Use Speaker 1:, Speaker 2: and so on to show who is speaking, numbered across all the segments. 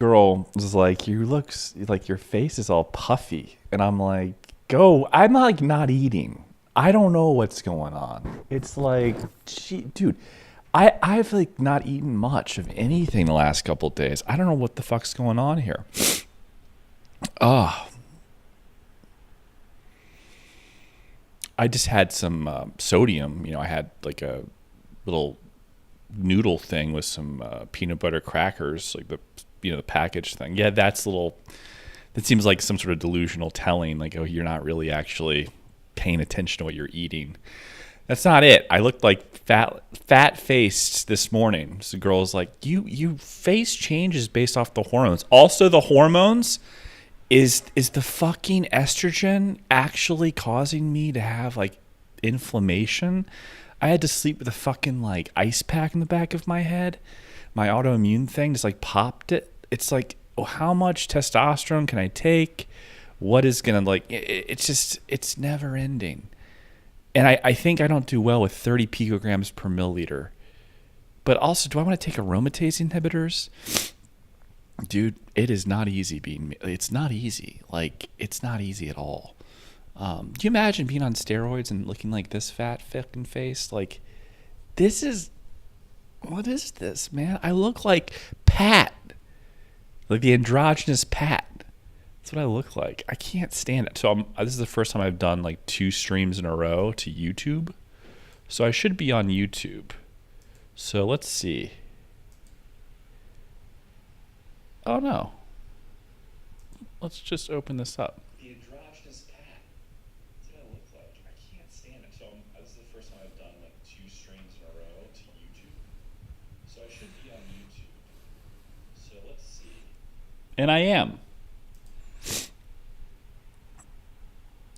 Speaker 1: girl was like, "You looks like your face is all puffy," and I'm like, "Go!" I'm like not eating. I don't know what's going on. It's like, gee, dude, I've like not eaten much of anything the last couple of days. I don't know what the fuck's going on here. Oh, I just had some sodium. I had like a little noodle thing with some peanut butter crackers, like the package thing. Yeah, that's little. That seems like some sort of delusional telling, like, oh, you're not really actually paying attention to what you're eating. That's not it. I looked like fat faced this morning. So the girl's like, you face changes based off the hormones. Also, the hormones is the fucking estrogen actually causing me to have like inflammation? I had to sleep with a fucking like ice pack in the back of my head. My autoimmune thing just like popped it. It's like, oh, how much testosterone can I take? What is gonna like? It's just, it's never ending. And I think I don't do well with 30 picograms per milliliter. But also, do I want to take aromatase inhibitors? Dude, it is not easy it's not easy. Like, it's not easy at all. Do you imagine being on steroids and looking like this fat fucking face? Like, what is this, man? I look like Pat. Like the androgynous Pat. That's what I look like. I can't stand it. So this is the first time I've done like 2 streams in a row to YouTube. So I should be on YouTube. So let's see. Oh no. Let's just open this up. The androgynous Pat. That's what I look like. I can't stand it. So this is the first time I've done like 2 streams in a row to YouTube. So I should be on YouTube. So let's see. And I am.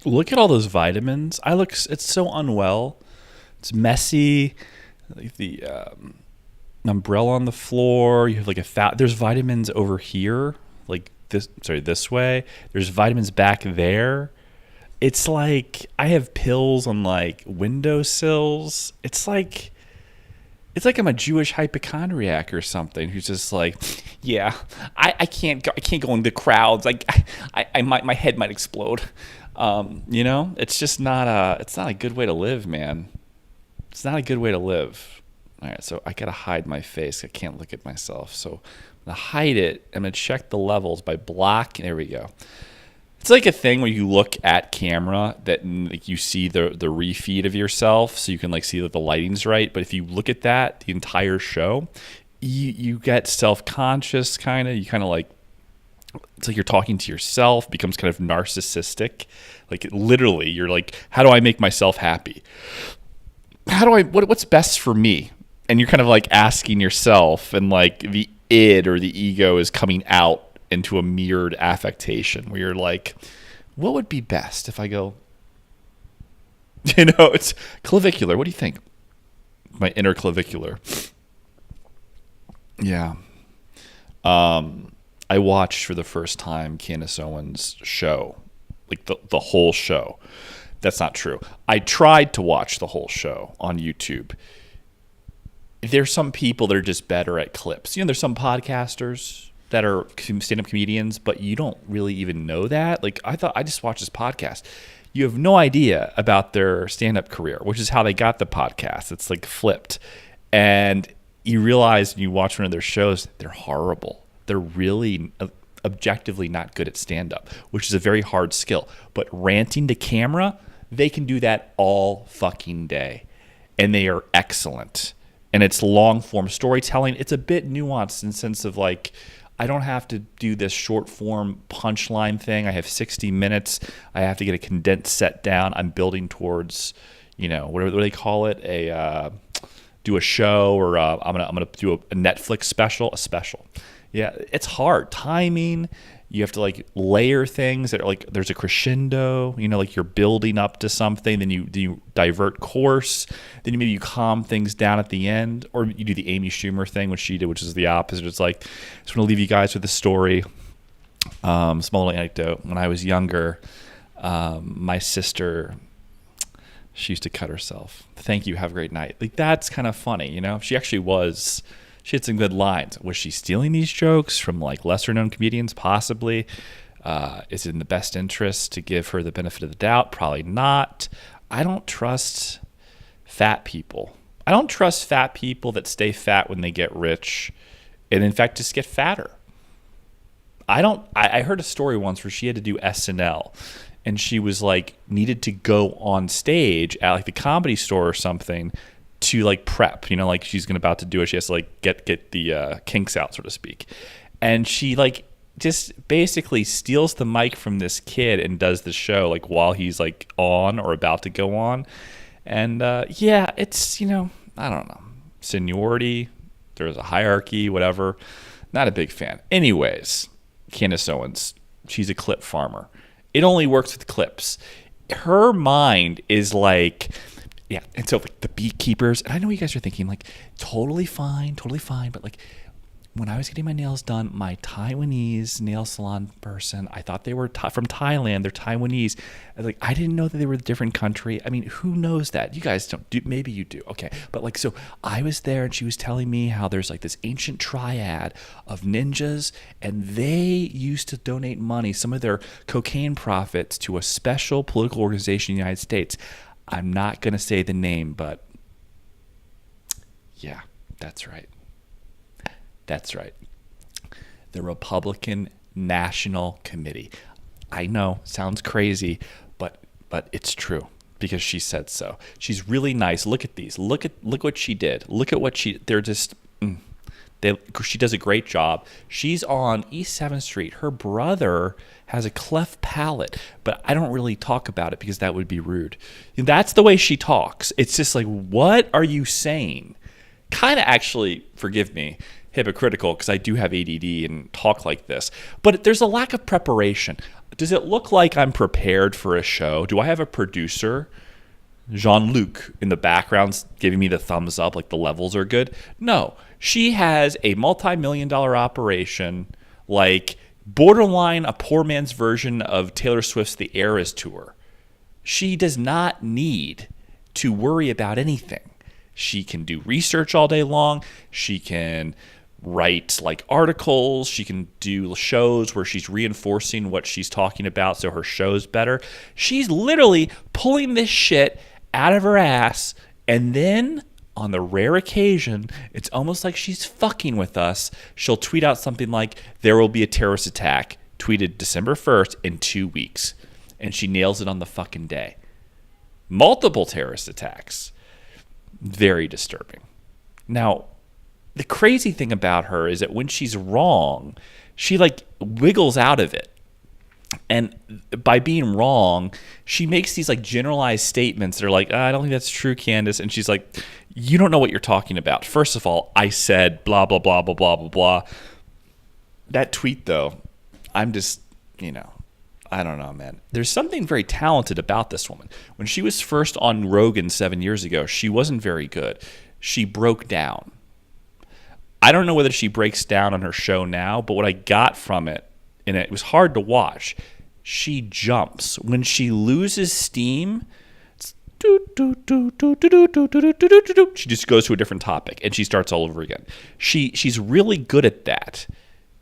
Speaker 1: Look at all those vitamins. It's so unwell. It's messy. Like the umbrella on the floor. You have like there's vitamins over here, like this way. There's vitamins back there. It's like I have pills on like windowsills. It's like I'm a Jewish hypochondriac or something who's just like, yeah, I can't go in the crowds. Like my head might explode. It's just it's not a good way to live, man. It's not a good way to live. All right, so I gotta hide my face. I can't look at myself. So I'm gonna hide it. I'm gonna check the levels by block. There we go. It's like a thing where you look at camera that like you see the refeed of yourself, so you can like see that the lighting's right. But if you look at that the entire show, you get self-conscious kind of. You kind of like, it's like you're talking to yourself, becomes kind of narcissistic. Like literally, you're like, how do I make myself happy? What's best for me? And you're kind of like asking yourself, and like the id or the ego is coming out into a mirrored affectation where you're like, what would be best if I go, it's clavicular. What do you think? My inner clavicular. Yeah. I watched for the first time Candace Owens' show, like the whole show. That's not true. I tried to watch the whole show on YouTube. There's some people that are just better at clips. There's some podcasters that are stand-up comedians, but you don't really even know that. Like, I thought I just watched this podcast. You have no idea about their stand-up career, which is how they got the podcast. It's like flipped. And you realize when you watch one of their shows, they're horrible. They're really objectively not good at stand-up, which is a very hard skill. But ranting to camera, they can do that all fucking day. And they are excellent. And it's long-form storytelling. It's a bit nuanced in the sense of like, I don't have to do this short-form punchline thing. I have 60 minutes. I have to get a condensed set down. I'm building towards, what do they call it? Do a show, or I'm gonna do a Netflix special. A special. Yeah, it's hard. Timing. You have to like layer things that are like, there's a crescendo, like you're building up to something, then you divert course, then maybe you calm things down at the end, or you do the Amy Schumer thing, which she did, which is the opposite. It's like, I just want to leave you guys with a story. Small little anecdote. When I was younger, my sister, she used to cut herself. Thank you. Have a great night. Like, that's kind of funny. She actually was She had some good lines. Was she stealing these jokes from like lesser known comedians? Possibly. Is it in the best interest to give her the benefit of the doubt? Probably not. I don't trust fat people. I don't trust fat people that stay fat when they get rich and in fact just get fatter. I heard a story once where she had to do SNL and she was like needed to go on stage at like the Comedy Store or something to like prep, like she's about to do it. She has to like get the kinks out, so to speak. And she like just basically steals the mic from this kid and does the show like while he's like on or about to go on. And yeah, it's, I don't know, seniority, there's a hierarchy, whatever. Not a big fan. Anyways, Candace Owens, she's a clip farmer. It only works with clips. Her mind is like, yeah, and so like the beekeepers, and I know you guys are thinking like, totally fine, but like when I was getting my nails done, my Taiwanese nail salon person, I thought they were from Thailand. They're Taiwanese. I didn't know that they were a different country. I mean, who knows that? You guys don't. Maybe you do. Okay. But like, so I was there and she was telling me how there's like this ancient triad of ninjas and they used to donate money, some of their cocaine profits, to a special political organization in the United States. I'm not going to say the name, but yeah, that's right. That's right. The Republican National Committee. I know, sounds crazy, but it's true because she said so. She's really nice. Look at these. Look what she did. Look at what they're just she does a great job. She's on East 7th Street. Her brother has a cleft palate, but I don't really talk about it because that would be rude. That's the way she talks. It's just like, what are you saying? Kind of actually, forgive me, hypocritical because I do have ADD and talk like this, but there's a lack of preparation. Does it look like I'm prepared for a show? Do I have a producer, Jean-Luc, in the background giving me the thumbs up like the levels are good? No, she has a multi-million-dollar operation, like borderline a poor man's version of Taylor Swift's The Eras Tour. She does not need to worry about anything. She can do research all day long. She can write like articles. She can do shows where she's reinforcing what she's talking about so her show's better. She's literally pulling this shit out of her ass, and then on the rare occasion, it's almost like she's fucking with us. She'll tweet out something like, there will be a terrorist attack, tweeted December 1st in 2 weeks. And she nails it on the fucking day. Multiple terrorist attacks. Very disturbing. Now, the crazy thing about her is that when she's wrong, she like wiggles out of it. And by being wrong, she makes these like generalized statements that are like, I don't think that's true, Candace. And she's like, you don't know what you're talking about. First of all, I said blah, blah, blah, blah, blah, blah, blah. That tweet, though, I'm just, I don't know, man. There's something very talented about this woman. When she was first on Rogan 7 years ago, she wasn't very good. She broke down. I don't know whether she breaks down on her show now, but what I got from it, and it was hard to watch, she jumps. When she loses steam, she just goes to a different topic and she starts all over again. She's really good at that.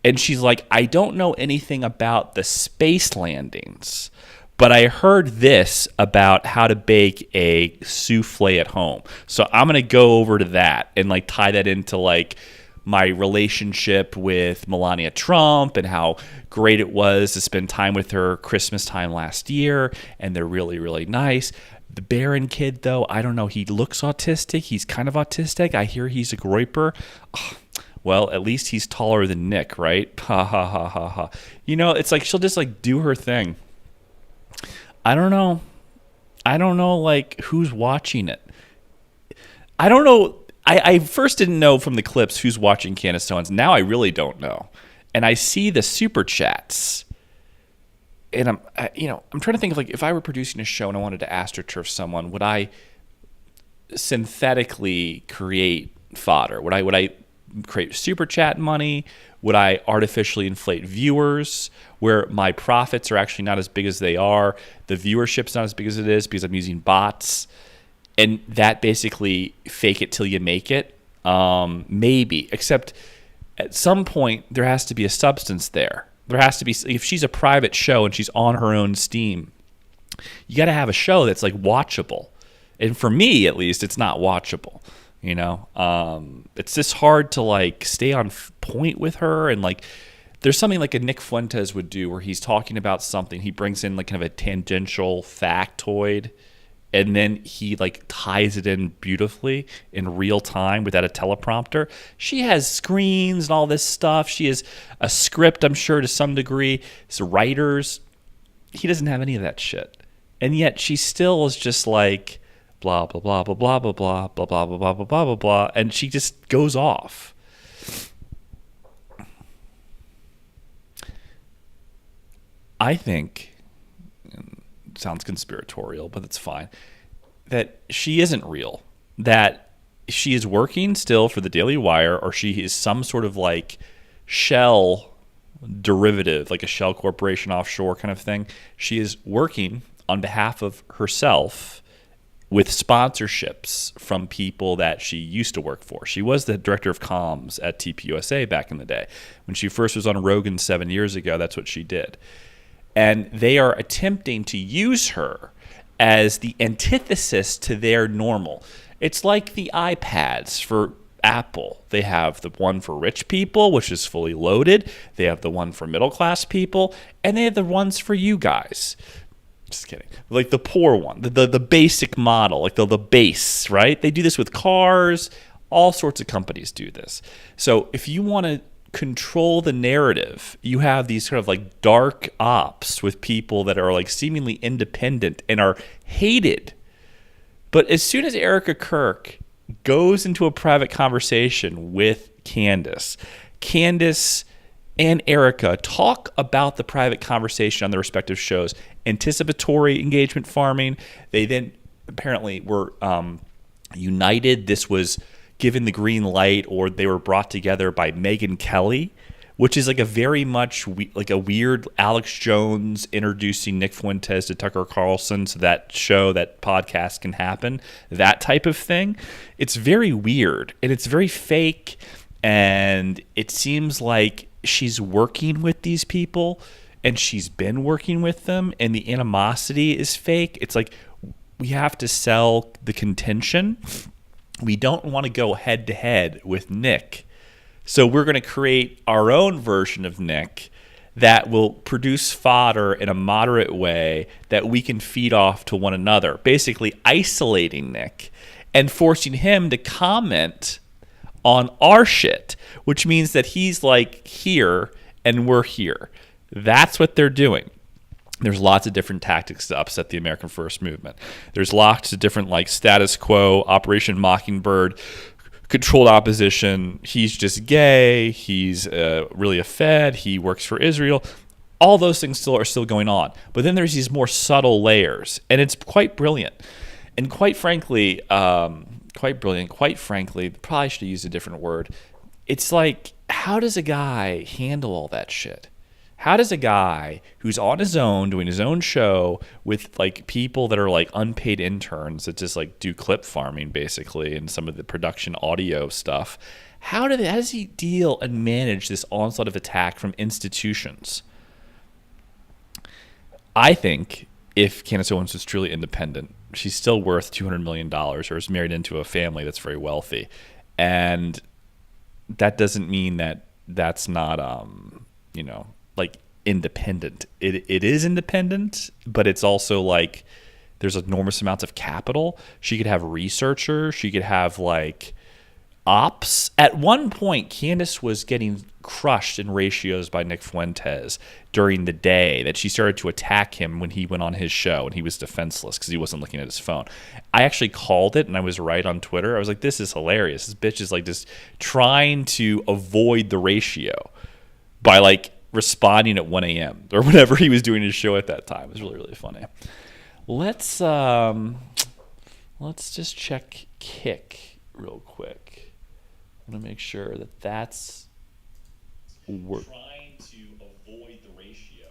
Speaker 1: And she's like, I don't know anything about the space landings, but I heard this about how to bake a souffle at home. So I'm going to go over to that and like tie that into like my relationship with Melania Trump and how great it was to spend time with her Christmas time last year. And they're really, really nice. The Barron kid, though, I don't know. He looks autistic. He's kind of autistic. I hear he's a groiper. Oh, well, at least he's taller than Nick, right? Ha, ha, ha, ha, ha. It's like she'll just like do her thing. I don't know. Like who's watching it. I don't know. I first didn't know from the clips who's watching Candace Owens. Now I really don't know. And I see the super chats. And I'm trying to think of like if I were producing a show and I wanted to astroturf someone, would I synthetically create fodder? Would I create super chat money? Would I artificially inflate viewers where my profits are actually not as big as they are? The viewership's not as big as it is because I'm using bots. And that basically fake it till you make it. Maybe, except at some point there has to be a substance there. There has to be, if she's a private show and she's on her own steam, you got to have a show that's like watchable. And for me, at least, it's not watchable. You know, it's just hard to like stay on point with her. And like, there's something like a Nick Fuentes would do where he's talking about something. He brings in like kind of a tangential factoid, and then he like ties it in beautifully in real time without a teleprompter. She has screens and all this stuff. She has a script, I'm sure, to some degree. It's writers. He doesn't have any of that shit. And yet she still is just like blah, blah, blah, blah, blah, blah, blah, blah, blah, blah, blah, blah, blah, blah, blah. And she just goes off. I think, it sounds conspiratorial, but it's fine, that she isn't real. That she is working still for the Daily Wire, or she is some sort of like shell derivative, like a shell corporation offshore kind of thing. She is working on behalf of herself with sponsorships from people that she used to work for. She was the director of comms at TPUSA back in the day. When she first was on Rogan 7 years ago, that's what she did. And they are attempting to use her as the antithesis to their normal. It's like the iPads for Apple. They have the one for rich people, which is fully loaded. They have the one for middle class people, and they have the ones for you guys. Just kidding. Like the poor one, the basic model, like the base, right? They do this with cars. All sorts of companies do this. So if you want to control the narrative, you have these sort of like dark ops with people that are like seemingly independent and are hated. But as soon as Erica Kirk goes into a private conversation with Candace and Erica talk about the private conversation on their respective shows, anticipatory engagement farming. They then apparently were united. This was given the green light, or they were brought together by Megyn Kelly, which is like a very much like a weird Alex Jones introducing Nick Fuentes to Tucker Carlson so that show, that podcast can happen, that type of thing. It's very weird, and it's very fake, and it seems like she's working with these people, and she's been working with them, and the animosity is fake. It's like, we have to sell the contention. We don't want to go head to head with Nick. So we're going to create our own version of Nick that will produce fodder in a moderate way that we can feed off to one another, basically isolating Nick and forcing him to comment on our shit, which means that he's like here and we're here. That's what they're doing. There's lots of different tactics to upset the American First Movement. There's lots of different like status quo, Operation Mockingbird, controlled opposition. He's just gay. He's really a Fed. He works for Israel. All those things are still going on. But then there's these more subtle layers, and it's quite brilliant. And quite frankly, probably should have used a different word. It's like, how does a guy handle all that shit? How does a guy who's on his own, doing his own show with like people that are like unpaid interns that just like do clip farming basically and some of the production audio stuff, how does he deal and manage this onslaught of attack from institutions? I think if Candace Owens was truly independent, she's still worth $200 million or is married into a family that's very wealthy. And that doesn't mean that that's not, like independent. It is independent, but it's also like there's enormous amounts of capital. She could have researchers. She could have like ops. At one point, Candace was getting crushed in ratios by Nick Fuentes during the day that she started to attack him when he went on his show and he was defenseless because he wasn't looking at his phone. I actually called it, and I was right on Twitter. I was like, this is hilarious. This bitch is like just trying to avoid the ratio by like responding at 1 a.m. or whenever he was doing his show at that time. It was really, really funny. Let's just check Kick real quick. I want to make sure that that's trying to avoid the ratio.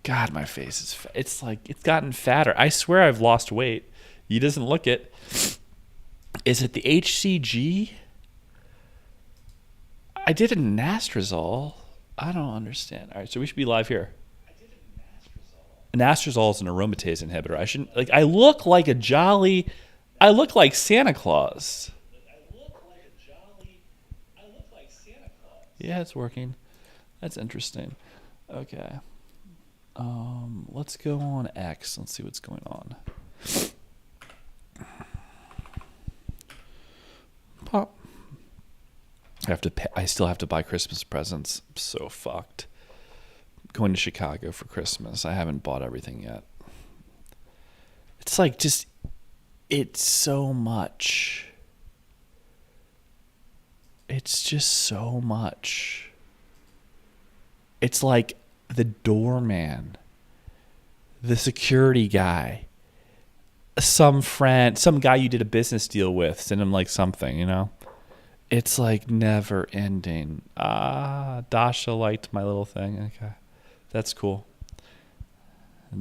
Speaker 1: God, my face is it's like it's gotten fatter. I swear I've lost weight. He doesn't look it. Is it the HCG? I did an anastrozole. I don't understand. All right, so we should be live here. Anastrozole is an aromatase inhibitor. I shouldn't like. I look like a jolly. I look like Santa Claus. Yeah, it's working. That's interesting. Okay. Let's go on X. Let's see what's going on. Pop. I still have to buy Christmas presents. I'm so fucked. Going to Chicago for Christmas. I haven't bought everything yet. It's like it's so much. It's just so much. It's like the doorman, the security guy, some friend, some guy you did a business deal with, send him like something, you know? It's like never ending. Dasha liked my little thing. Okay. That's cool.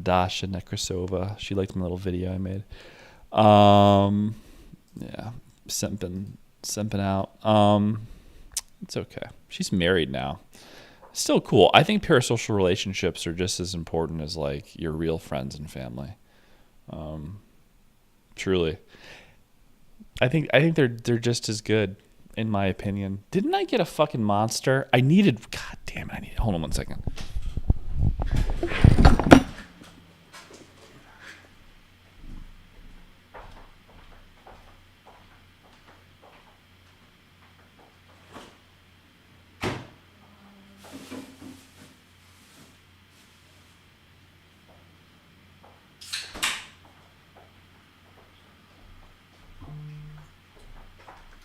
Speaker 1: Dasha Nekrasova. She liked my little video I made. Yeah. Simping out. It's okay. She's married now. Still cool. I think parasocial relationships are just as important as like your real friends and family. Truly. I think they're just as good, in my opinion. Didn't I get a fucking monster? God damn it, hold on one second.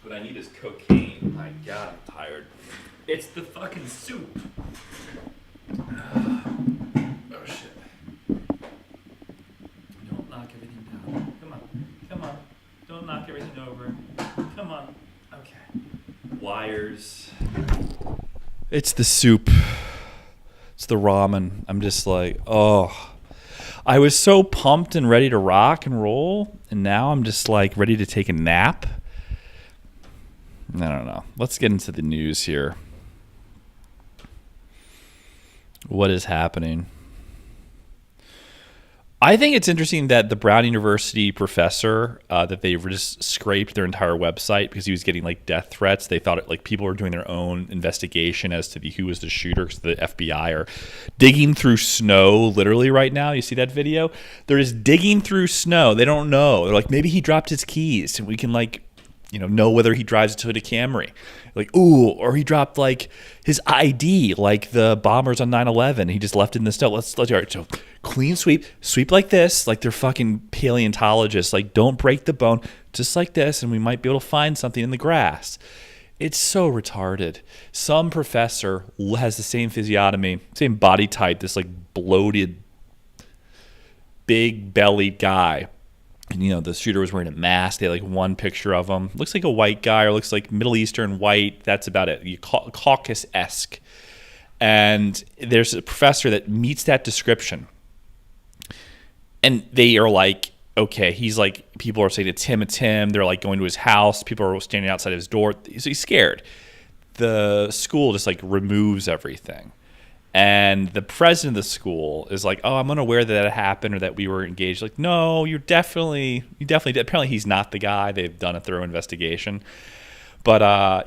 Speaker 1: What I need is cocaine. My God, I'm tired. It's the fucking soup. Oh shit. Don't knock everything down. Come on. Don't knock everything over. Come on. Okay. Wires. It's the soup. It's the ramen. I'm just like, oh. I was so pumped and ready to rock and roll, and now I'm just like ready to take a nap. I don't know. Let's get into the news here. What is happening? I think it's interesting that the Brown University professor that they just scraped their entire website because he was getting like death threats. They thought like people were doing their own investigation as to who was the shooter because the FBI are digging through snow literally right now. You see that video? They're just digging through snow. They don't know. They're like, maybe he dropped his keys and we can like, know whether he drives a Toyota Camry. Like, ooh, or he dropped like his ID, like the bombers on 9/11. He just left it in the snow. Let's all right, so clean sweep like this, like they're fucking paleontologists. Like, don't break the bone, just like this, and we might be able to find something in the grass. It's so retarded. Some professor has the same physiognomy, same body type, this like bloated, big bellied guy. And, the shooter was wearing a mask. They had like one picture of him. Looks like a white guy or looks like Middle Eastern white. That's about it. Caucasus-esque. And there's a professor that meets that description. And they are like, okay, he's like, people are saying it's him. They're like going to his house. People are standing outside his door. So he's scared. The school just like removes everything. And the president of the school is like, oh, I'm unaware that happened or that we were engaged. Like, no, you definitely did. Apparently he's not the guy. They've done a thorough investigation. But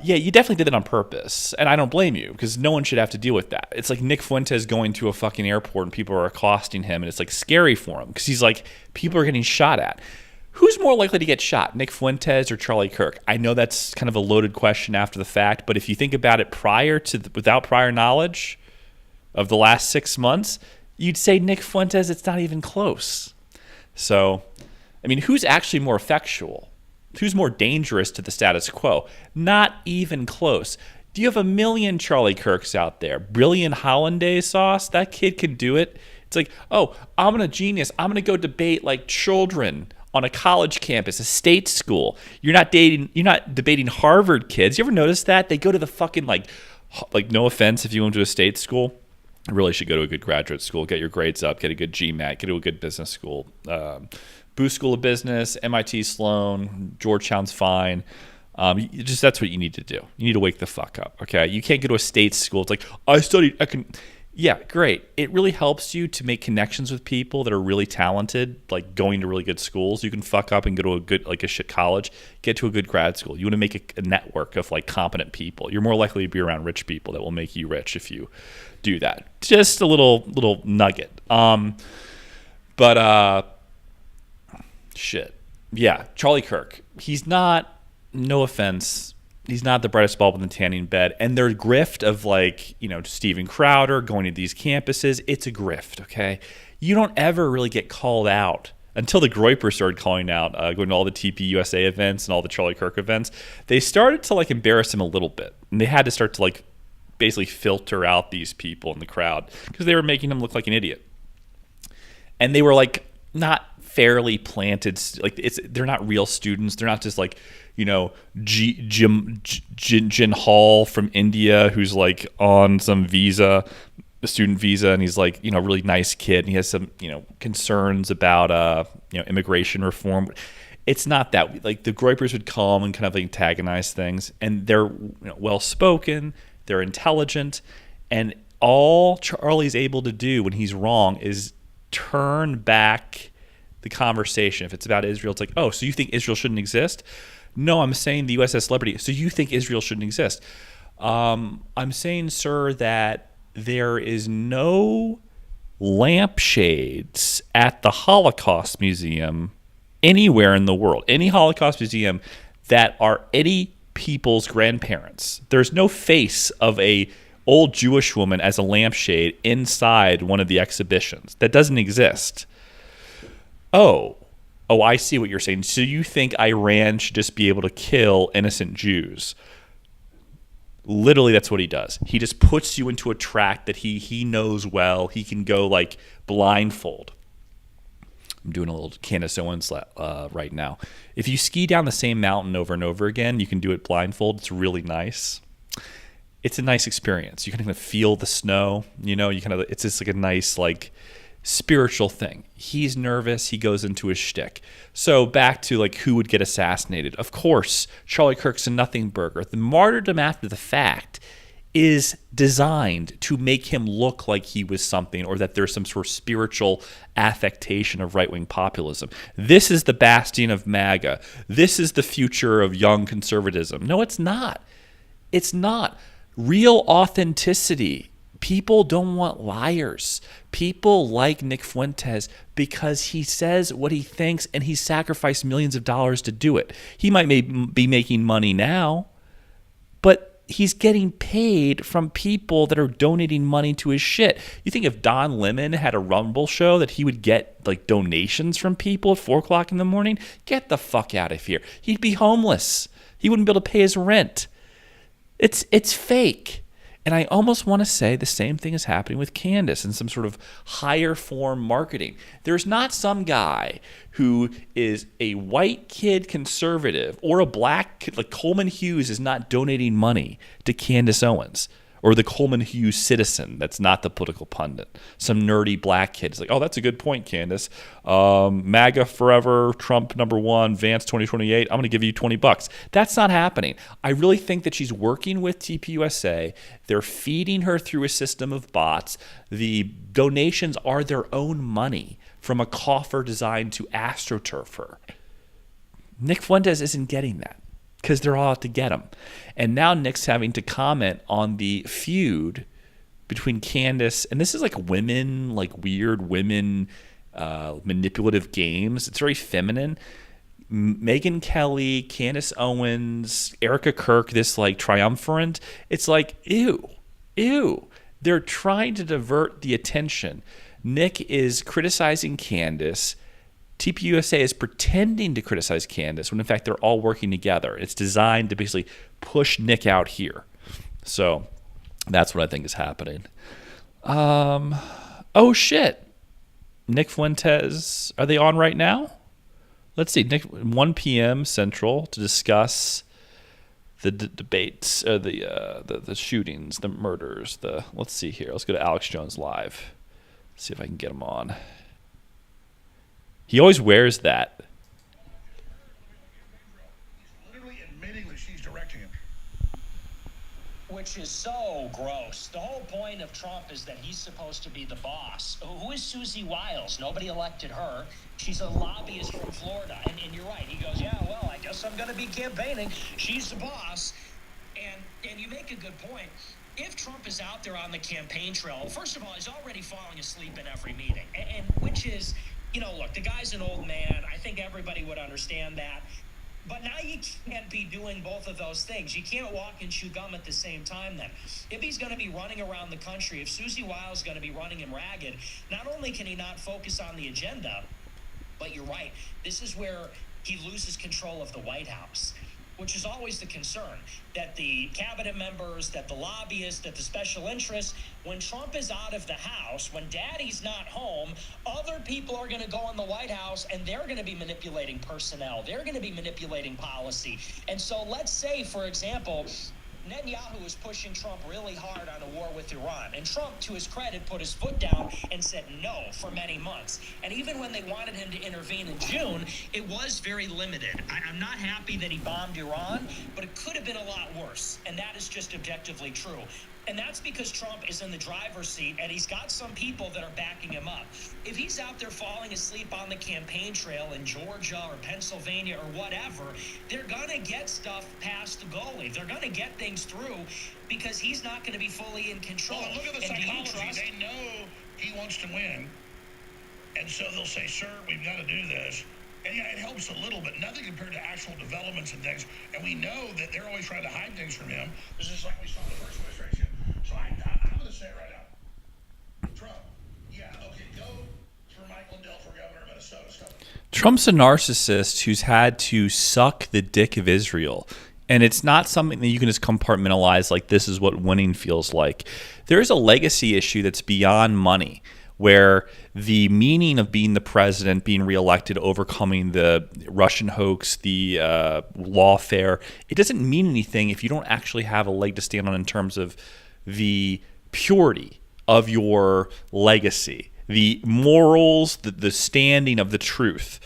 Speaker 1: yeah, you definitely did it on purpose. And I don't blame you because no one should have to deal with that. It's like Nick Fuentes going to a fucking airport and people are accosting him and it's like scary for him because he's like, people are getting shot at. Who's more likely to get shot, Nick Fuentes or Charlie Kirk? I know that's kind of a loaded question after the fact, but if you think about it without prior knowledge of the last 6 months, you'd say Nick Fuentes, it's not even close. So, I mean, who's actually more effectual? Who's more dangerous to the status quo? Not even close. Do you have a million Charlie Kirks out there? Brilliant hollandaise sauce? That kid can do it. It's like, oh, I'm a genius. I'm going to go debate like children on a college campus, a state school. You're not debating Harvard kids. You ever notice that? They go to the fucking like no offense if you went to a state school. I really should go to a good graduate school, get your grades up, get a good GMAT, get to a good business school. Booth School of Business, MIT Sloan, Georgetown's fine. That's what you need to do. You need to wake the fuck up, okay? You can't go to a state school. It's like, I studied, yeah, great. It really helps you to make connections with people that are really talented, like going to really good schools. You can fuck up and go to a good, like a shit college, get to a good grad school. You want to make a network of like competent people. You're more likely to be around rich people that will make you rich if you do that. Just a little nugget. Shit. Yeah, Charlie Kirk. He's not, no offense, he's not the brightest bulb in the tanning bed. And their grift of like, Steven Crowder going to these campuses, it's a grift, okay? You don't ever really get called out until the Groypers started calling out, going to all the TPUSA events and all the Charlie Kirk events. They started to like embarrass him a little bit. And they had to start to like basically filter out these people in the crowd because they were making him look like an idiot. And they were like not fairly planted, like they're not real students. They're not just like, Jin Hall from India who's like on some visa, a student visa, and he's like, really nice kid, and he has some, concerns about immigration reform. It's not that. Like the Groypers would come and kind of antagonize things, and they're well spoken, they're intelligent, and all Charlie's able to do when he's wrong is turn back the conversation. If it's about Israel, it's like, oh, so you think Israel shouldn't exist? No, I'm saying the USS Liberty. So you think Israel shouldn't exist? I'm saying, sir, that there is no lampshades at the Holocaust Museum anywhere in the world. Any Holocaust museum that are any people's grandparents. There's no face of a old Jewish woman as a lampshade inside one of the exhibitions. That doesn't exist. Oh, I see what you're saying. So you think Iran should just be able to kill innocent Jews? Literally, that's what he does. He just puts you into a track that he knows well. He can go like blindfold. I'm doing a little Candace Owens right now. If you ski down the same mountain over and over again, you can do it blindfold. It's really nice. It's a nice experience. You can kind of feel the snow. It's just like a nice like spiritual thing. He's nervous. He goes into his shtick. So back to like who would get assassinated. Of course, Charlie Kirk's a nothing burger. The martyrdom after the fact is designed to make him look like he was something, or that there's some sort of spiritual affectation of right-wing populism. This is the bastion of MAGA. This is the future of young conservatism. No, it's not. It's not. Real authenticity. People don't want liars. People like Nick Fuentes because he says what he thinks, and he sacrificed millions of dollars to do it. He might be making money now, but he's getting paid from people that are donating money to his shit. You think if Don Lemon had a Rumble show that he would get like donations from people at 4 o'clock in the morning? Get the fuck out of here. He'd be homeless. He wouldn't be able to pay his rent. It's fake. And I almost want to say the same thing is happening with Candace in some sort of higher form marketing. There's not some guy who is a white kid conservative or a black kid, like Coleman Hughes is not donating money to Candace Owens, or the Coleman Hughes citizen that's not the political pundit. Some nerdy black kid is like, oh, that's a good point, Candace. MAGA forever, Trump #1, Vance 2028. I'm going to give you $20. That's not happening. I really think that she's working with TPUSA. They're feeding her through a system of bots. The donations are their own money from a coffer designed to astroturf her. Nick Fuentes isn't getting that, because they're all out to get him. And now Nick's having to comment on the feud between Candace, and this is like women, like weird women manipulative games. It's very feminine. Megyn Kelly, Candace Owens, Erica Kirk, this like triumvirate. It's like, ew. They're trying to divert the attention. Nick is criticizing Candace. TPUSA is pretending to criticize Candace when in fact they're all working together. It's designed to basically push Nick out here. So that's what I think is happening. Oh shit. Nick Fuentes, are they on right now? Let's see. Nick, 1 p.m. Central to discuss the debates, the shootings, the murders. Let's see here. Let's go to Alex Jones Live. See if I can get him on. He always wears that.
Speaker 2: He's literally admitting that she's directing him.
Speaker 3: Which is so gross. The whole point of Trump is that he's supposed to be the boss. Who is Susie Wiles? Nobody elected her. She's a lobbyist from Florida. And you're right. He goes, yeah, well, I guess I'm going to be campaigning. She's the boss. And you make a good point. If Trump is out there on the campaign trail, first of all, he's already falling asleep in every meeting. And which is, look, the guy's an old man. I think everybody would understand that. But now you can't be doing both of those things. You can't walk and chew gum at the same time then. If he's going to be running around the country, if Susie Wiles is going to be running him ragged, not only can he not focus on the agenda, but you're right, this is where he loses control of the White House, which is always the concern, that the cabinet members, that the lobbyists, that the special interests, when Trump is out of the House, when daddy's not home, other people are going to go in the White House and they're going to be manipulating personnel. They're going to be manipulating policy. And so let's say, for example, Netanyahu was pushing Trump really hard on a war with Iran. And Trump, to his credit, put his foot down and said no for many months. And even when they wanted him to intervene in June, it was very limited. I'm not happy that he bombed Iran, but it could have been a lot worse. And that is just objectively true. And that's because Trump is in the driver's seat and he's got some people that are backing him up. If he's out there falling asleep on the campaign trail in Georgia or Pennsylvania or whatever, they're going to get stuff past the goalie. They're going to get things through because he's not going to be fully in control.
Speaker 2: Well, look at the psychology. They know he wants to win. And so they'll say, sir, we've got to do this. And yeah, it helps a little, but nothing compared to actual developments and things. And we know that they're always trying to hide things from him. This is like we saw in the first administration. So I'm going to say it right now. Trump, yeah, okay, go for Mike Lindell for governor of Minnesota. Stuff.
Speaker 1: Trump's a narcissist who's had to suck the dick of Israel. And it's not something that you can just compartmentalize like this is what winning feels like. There is a legacy issue that's beyond money, where the meaning of being the president, being reelected, overcoming the Russian hoax, the lawfare, it doesn't mean anything if you don't actually have a leg to stand on in terms of the purity of your legacy, the morals, the standing of the truth.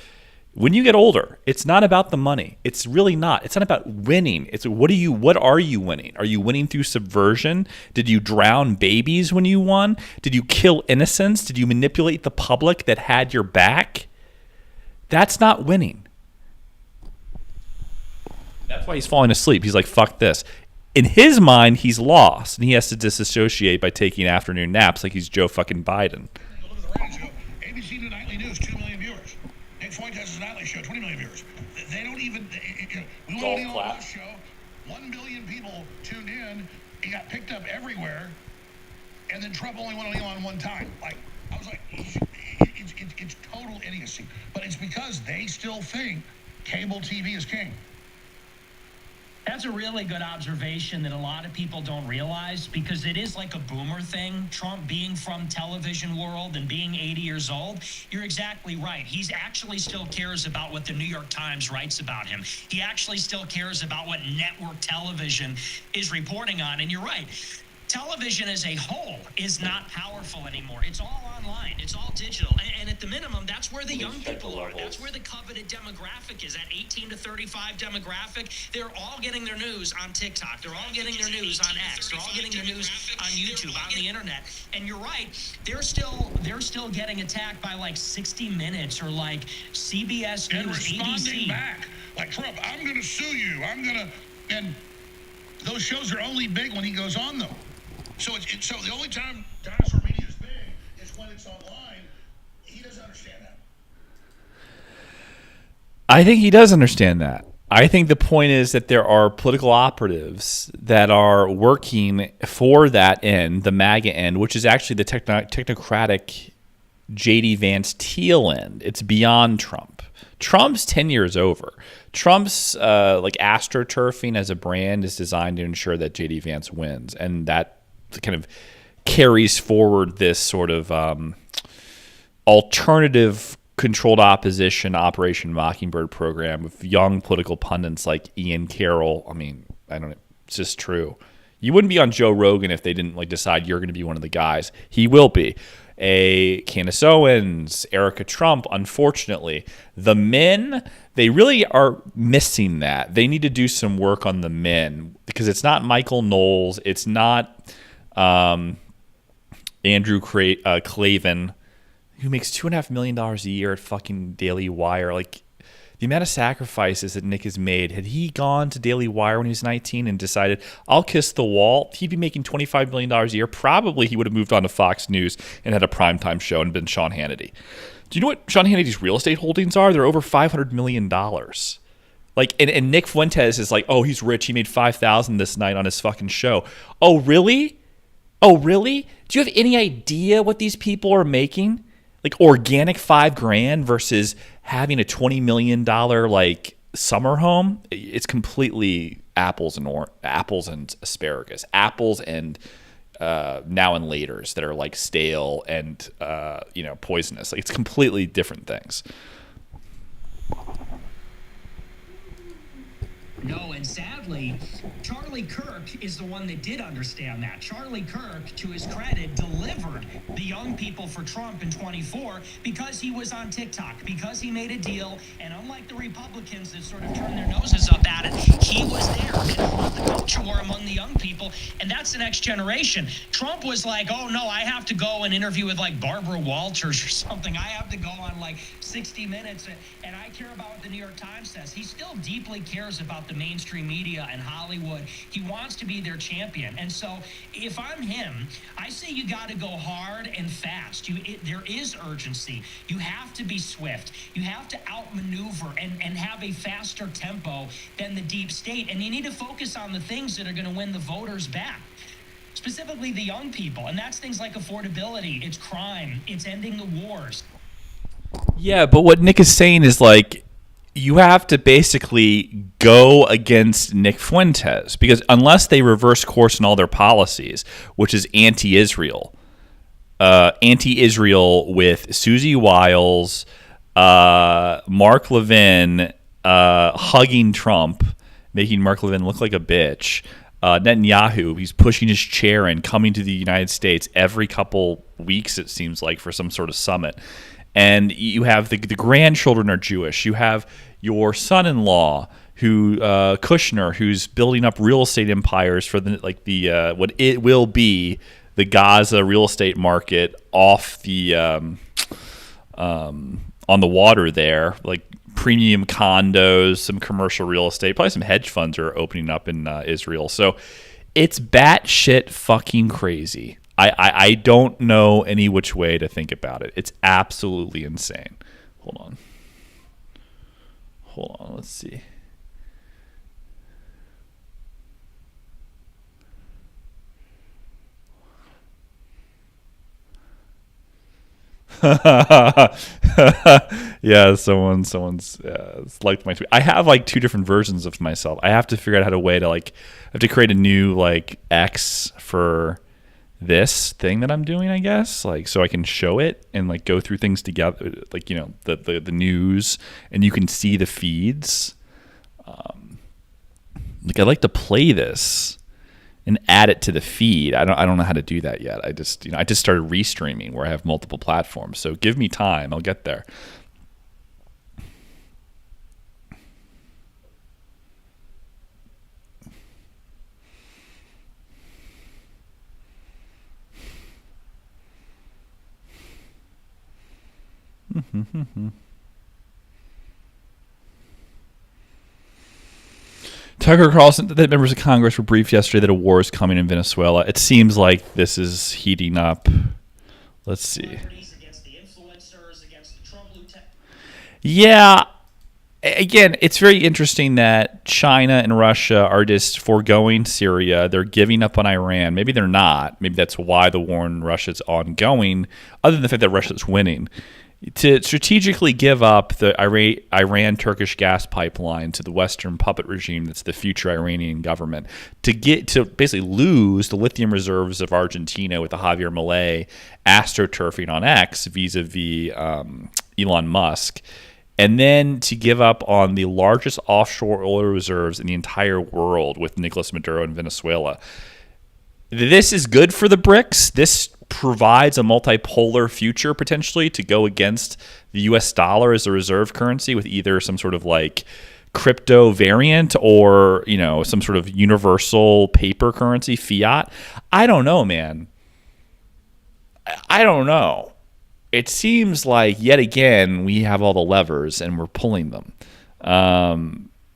Speaker 1: When you get older, it's not about the money. It's really not. It's not about winning. It's what are you winning? Are you winning through subversion? Did you drown babies when you won? Did you kill innocents? Did you manipulate the public that had your back? That's not winning. That's why he's falling asleep. He's like, fuck this. In his mind, he's lost, and he has to disassociate by taking afternoon naps like he's Joe fucking Biden.
Speaker 2: Look at the ratings. ABC Nightly News, 2 million viewers. Nick Fuentes' Nightly Show, 20 million viewers. They don't even, we went on the last show, 1 billion people tuned in. It got picked up everywhere. And then Trump only went on Elon one time. Like, I was like, it's total idiocy. But it's because they still think cable TV is king.
Speaker 3: That's a really good observation that a lot of people don't realize, because it is like a boomer thing. Trump being from television world and being 80 years old, you're exactly right. He's actually still cares about what the New York Times writes about him. He actually still cares about what network television is reporting on. And you're right. Television as a whole is not powerful anymore. It's all online. It's all digital. And at the minimum, that's where the young people are. That's where the coveted demographic is, that 18 to 35 demographic. They're all getting their news on TikTok. They're all getting their news on X. They're all getting their news on YouTube, on the internet. And you're right, they're still getting attacked by like 60 Minutes or like CBS
Speaker 2: and
Speaker 3: News,
Speaker 2: responding
Speaker 3: ABC.
Speaker 2: Back. Like, Trump, I'm going to sue you. And those shows are only big when he goes on them. So so the only time dinosaur media is big is when it's online. He doesn't understand that.
Speaker 1: I think he does understand that. I think the point is that there are political operatives that are working for that end, the MAGA end, which is actually the technocratic J.D. Vance Teal end. It's beyond Trump. Trump's tenure is over. Trump's like astroturfing as a brand is designed to ensure that J.D. Vance wins, and that kind of carries forward this sort of alternative controlled opposition Operation Mockingbird program with young political pundits like Ian Carroll. I mean, I don't know. It's just true. You wouldn't be on Joe Rogan if they didn't like decide you're going to be one of the guys. He will be. a Candace Owens, Erica Trump, unfortunately. The men, they really are missing that. They need to do some work on the men because it's not Michael Knowles. It's not Andrew Klavan, who makes $2.5 million a year at fucking Daily Wire. Like, the amount of sacrifices that Nick has made, had he gone to Daily Wire when he was 19 and decided, I'll kiss the wall, he'd be making $25 million a year. Probably he would have moved on to Fox News and had a primetime show and been Sean Hannity. Do you know what Sean Hannity's real estate holdings are? They're over $500 million. Like, and Nick Fuentes is like, oh, he's rich. He made $5,000 this night on his fucking show. Oh, really? Oh, really? Do you have any idea what these people are making? Like organic $5,000 versus having a $20 million like summer home. It's completely apples and asparagus, apples and now and laters that are like stale and poisonous. Like, it's completely different things.
Speaker 3: No, and sadly, Charlie Kirk is the one that did understand that. Charlie Kirk, to his credit, delivered the young people for Trump in 24 because he was on TikTok, because he made a deal, and unlike the Republicans that sort of turned their noses up at it, he was there and brought the culture war among the young people, and that's the next generation. Trump was like, oh no, I have to go and interview with like Barbara Walters or something. I have to go on like 60 Minutes, and I care about what the New York Times says. He still deeply cares about the mainstream media and Hollywood. He wants to be their champion. And so if I'm him, I say you got to go hard and fast. There is urgency. You have to be swift. You have to outmaneuver and have a faster tempo than the deep state. And you need to focus on the things that are going to win the voters back, specifically the young people. And that's things like affordability. It's crime. It's ending the wars.
Speaker 1: Yeah, but what Nick is saying is like, you have to basically go against Nick Fuentes because unless they reverse course in all their policies, which is anti-Israel with Susie Wiles, Mark Levin hugging Trump, making Mark Levin look like a bitch, Netanyahu, he's pushing his chair and coming to the United States every couple weeks, it seems like, for some sort of summit. And you have the grandchildren are Jewish. You have your son-in-law, Kushner, who's building up real estate empires for what it will be the Gaza real estate market off the on the water there, like premium condos, some commercial real estate, probably some hedge funds are opening up in Israel. So it's batshit fucking crazy. I don't know any which way to think about it. It's absolutely insane. Hold on. Let's see. Yeah, someone's liked my tweet. I have like two different versions of myself. I have to figure out how I have to create a new like X for this thing that I'm doing, I guess, like so I can show it and like go through things together, like the news, and you can see the feeds. Like I'd like to play this and add it to the feed. I don't know how to do that yet. I just started Restreaming where I have multiple platforms. So give me time, I'll get there. Tucker Carlson, that members of Congress were briefed yesterday that a war is coming in Venezuela. It seems like this is heating up. Let's see. Yeah. Again, it's very interesting that China and Russia are just foregoing Syria. They're giving up on Iran. Maybe they're not. Maybe that's why the war in Russia is ongoing, other than the fact that Russia's winning. To strategically give up the Iran-Turkish gas pipeline to the Western puppet regime that's the future Iranian government, to basically lose the lithium reserves of Argentina with the Javier Milei astroturfing on X vis-a-vis Elon Musk, and then to give up on the largest offshore oil reserves in the entire world with Nicolas Maduro in Venezuela. This is good for the BRICS. This provides a multipolar future potentially to go against the US dollar as a reserve currency with either some sort of like crypto variant or, you know, some sort of universal paper currency, fiat. I don't know, man. I don't know. It seems like yet again we have all the levers and we're pulling them.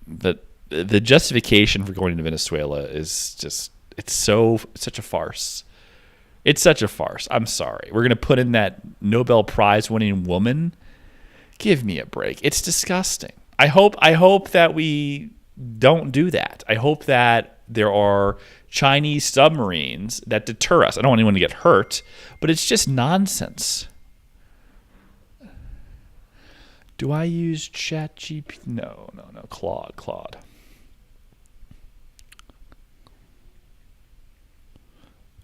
Speaker 1: But the justification for going to Venezuela is just it's such a farce. It's such a farce. I'm sorry. We're gonna put in that Nobel Prize winning woman. Give me a break. It's disgusting. I hope that we don't do that. I hope that there are Chinese submarines that deter us. I don't want anyone to get hurt, but it's just nonsense. Do I use ChatGPT? No. Claude.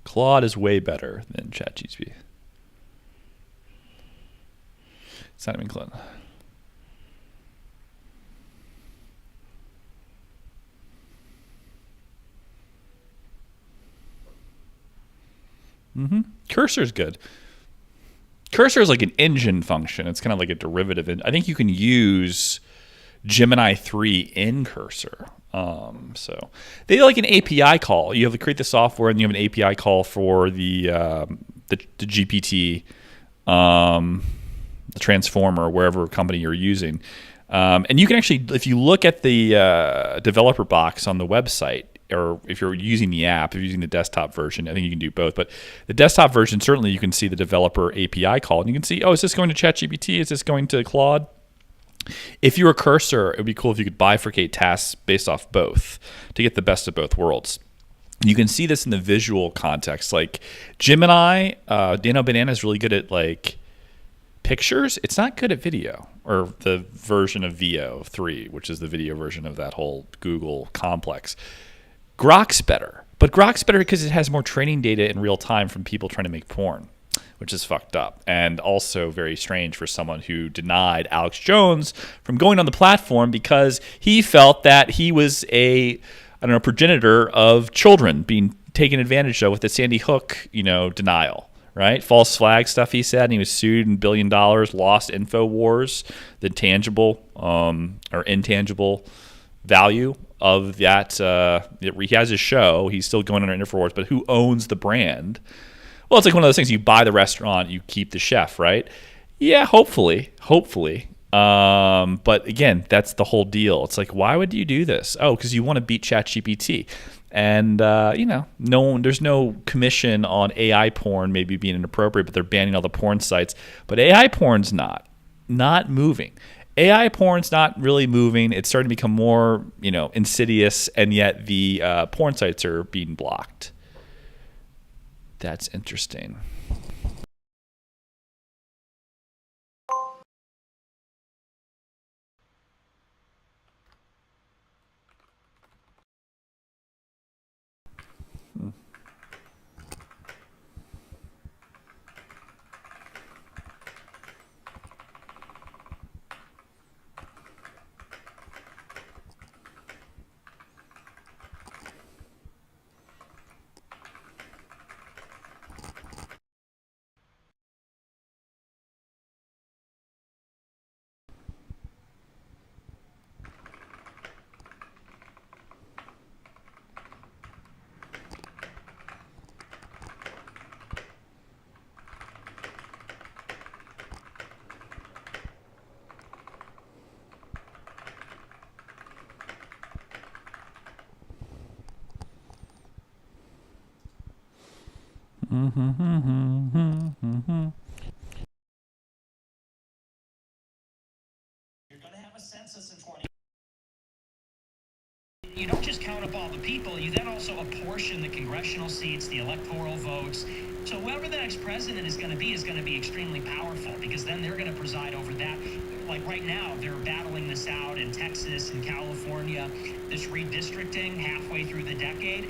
Speaker 1: Claude is way better than ChatGPT. It's not even Claude. Cursor's good. Cursor is like an engine function. It's kind of like a derivative. And I think you can use Gemini 3 in Cursor. So they do like an API call. You have to create the software, and you have an API call for the GPT, the transformer, wherever company you're using. And you can actually, if you look at the developer box on the website, or if you're using the app, if you're using the desktop version, I think you can do both. But the desktop version, certainly you can see the developer API call, and you can see, oh, is this going to ChatGPT? Is this going to Claude? If you're a Cursor, it would be cool if you could bifurcate tasks based off both to get the best of both worlds. You can see this in the visual context. Like Gemini, Dano Banana is really good at like pictures. It's not good at video, or the version of VO 3, which is the video version of that whole Google complex. Grok's better, but Grok's better because it has more training data in real time from people trying to make porn, which is fucked up and also very strange for someone who denied Alex Jones from going on the platform because he felt that he was a progenitor of children being taken advantage of with the Sandy Hook, denial, right? False flag stuff he said, and he was sued in $1 billion, lost InfoWars, the tangible or intangible value of that. He has his show. He's still going under InfoWars, but who owns the brand? Well, it's like one of those things. You buy the restaurant, you keep the chef, right? Yeah, hopefully. But again, that's the whole deal. It's like, why would you do this? Oh, because you want to beat ChatGPT. And, there's no commission on AI porn maybe being inappropriate, but they're banning all the porn sites. But AI porn's not moving. AI porn's not really moving. It's starting to become more, insidious, and yet the porn sites are being blocked. That's interesting.
Speaker 3: You're going to have a census in 20. You don't just count up all the people, you then also apportion the congressional seats, the electoral votes. So whoever the next president is going to be extremely powerful, because then they're going to preside over that. Like right now, they're battling this out in Texas and California, this redistricting halfway through the decade.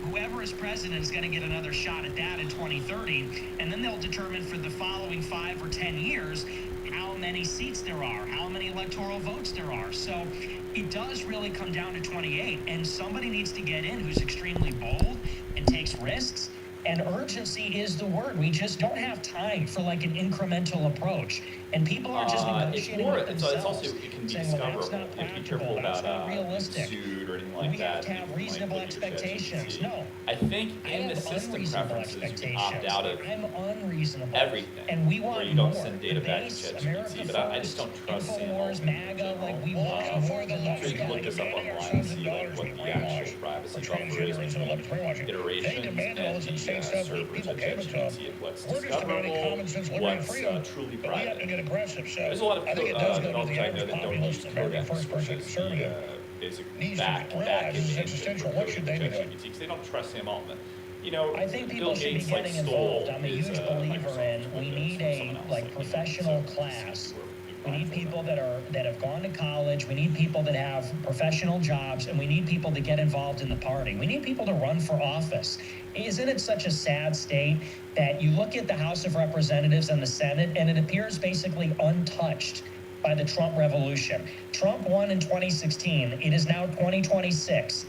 Speaker 3: Whoever is president is going to get another shot at that in 2030, and then they'll determine for the following 5 or 10 years how many seats there are, how many electoral votes there are. So it does really come down to 28, and somebody needs to get in who's extremely bold and takes risks And urgency is the word. We just don't have time for like an incremental approach. And people are just negotiating with themselves.
Speaker 1: It's also, it can be
Speaker 3: saying, well, that's
Speaker 1: discoverable.
Speaker 3: not
Speaker 1: You have to be
Speaker 3: practical,
Speaker 1: careful
Speaker 3: that's
Speaker 1: about
Speaker 3: not realistic.
Speaker 1: being sued or anything like
Speaker 3: We
Speaker 1: that.
Speaker 3: have to have reasonable expectations. No.
Speaker 1: I think
Speaker 3: I
Speaker 1: in the
Speaker 3: have
Speaker 1: system
Speaker 3: unreasonable
Speaker 1: preferences, you can
Speaker 3: expectations.
Speaker 1: opt out of
Speaker 3: I'm unreasonable.
Speaker 1: everything.
Speaker 3: And we want
Speaker 1: where you don't
Speaker 3: more.
Speaker 1: send data
Speaker 3: The
Speaker 1: back to
Speaker 3: base,
Speaker 1: ChatGPT,
Speaker 3: America
Speaker 1: but I just don't
Speaker 3: First,
Speaker 1: trust Sam
Speaker 3: InfoWars,
Speaker 1: Altman in
Speaker 3: MAGA,
Speaker 1: general.
Speaker 3: like we
Speaker 2: Well,
Speaker 3: want
Speaker 2: how
Speaker 3: more
Speaker 2: far the
Speaker 3: than
Speaker 2: left
Speaker 1: So
Speaker 3: those
Speaker 1: you can look
Speaker 3: guys.
Speaker 1: this up
Speaker 2: demanding our
Speaker 1: online
Speaker 2: sons
Speaker 1: and
Speaker 2: and
Speaker 1: see like
Speaker 2: daughters
Speaker 1: what
Speaker 2: be
Speaker 1: the actual
Speaker 2: brainwashed
Speaker 1: privacy
Speaker 2: for
Speaker 1: buffer is
Speaker 2: transgenderism and electric brainwashing. They
Speaker 1: iterations
Speaker 2: demanded all
Speaker 1: and
Speaker 2: this
Speaker 1: the
Speaker 2: insane stuff that
Speaker 1: servers
Speaker 2: people
Speaker 1: of
Speaker 2: gave it to them.
Speaker 1: ChatGPT and what's
Speaker 2: We're just demanding
Speaker 1: discoverable,
Speaker 2: common sense, liberty, and
Speaker 1: what's
Speaker 2: freedom.
Speaker 1: truly
Speaker 2: But we have to
Speaker 1: private.
Speaker 2: get aggressive. So
Speaker 1: There's a lot of
Speaker 2: I think it does go to
Speaker 1: developers
Speaker 2: the
Speaker 1: I know
Speaker 2: average
Speaker 1: that don't use
Speaker 2: populist, American
Speaker 1: Codex,
Speaker 2: first
Speaker 1: which
Speaker 2: person
Speaker 1: is
Speaker 2: conservative.
Speaker 1: the basic
Speaker 2: needs to
Speaker 1: back
Speaker 2: realize this is
Speaker 1: end
Speaker 2: existential.
Speaker 1: for
Speaker 2: What should they be doing?
Speaker 1: ChatGPT because they don't trust Sam Altman. You know,
Speaker 3: I think people
Speaker 1: Bill
Speaker 3: should be
Speaker 1: Gates
Speaker 3: getting
Speaker 1: stole
Speaker 3: involved. I'm a
Speaker 1: his,
Speaker 3: huge believer
Speaker 1: Microsoft
Speaker 3: in we
Speaker 1: Windows
Speaker 3: need
Speaker 1: from
Speaker 3: a
Speaker 1: someone else,
Speaker 3: like
Speaker 1: you know,
Speaker 3: professional
Speaker 1: so
Speaker 3: class.
Speaker 1: we're
Speaker 3: We need
Speaker 1: mindful
Speaker 3: people
Speaker 1: of
Speaker 3: that have gone to college. We need people that have professional jobs, and we need people to get involved in the party. We need people to run for office. Isn't it such a sad state that you look at the House of Representatives and the Senate, and it appears basically untouched by the Trump revolution? Trump won in 2016. It is now 2026.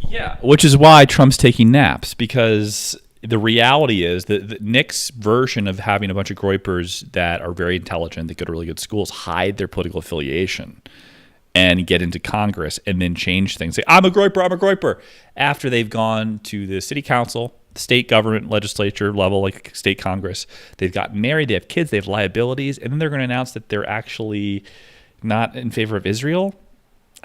Speaker 1: Yeah, which is why Trump's taking naps, because the reality is that Nick's version of having a bunch of groypers that are very intelligent, that go to really good schools, hide their political affiliation and get into Congress and then change things. Say, I'm a groyper, after they've gone to the city council, the state government, legislature level, like state Congress. They've gotten married, they have kids, they have liabilities, and then they're going to announce that they're actually not in favor of Israel.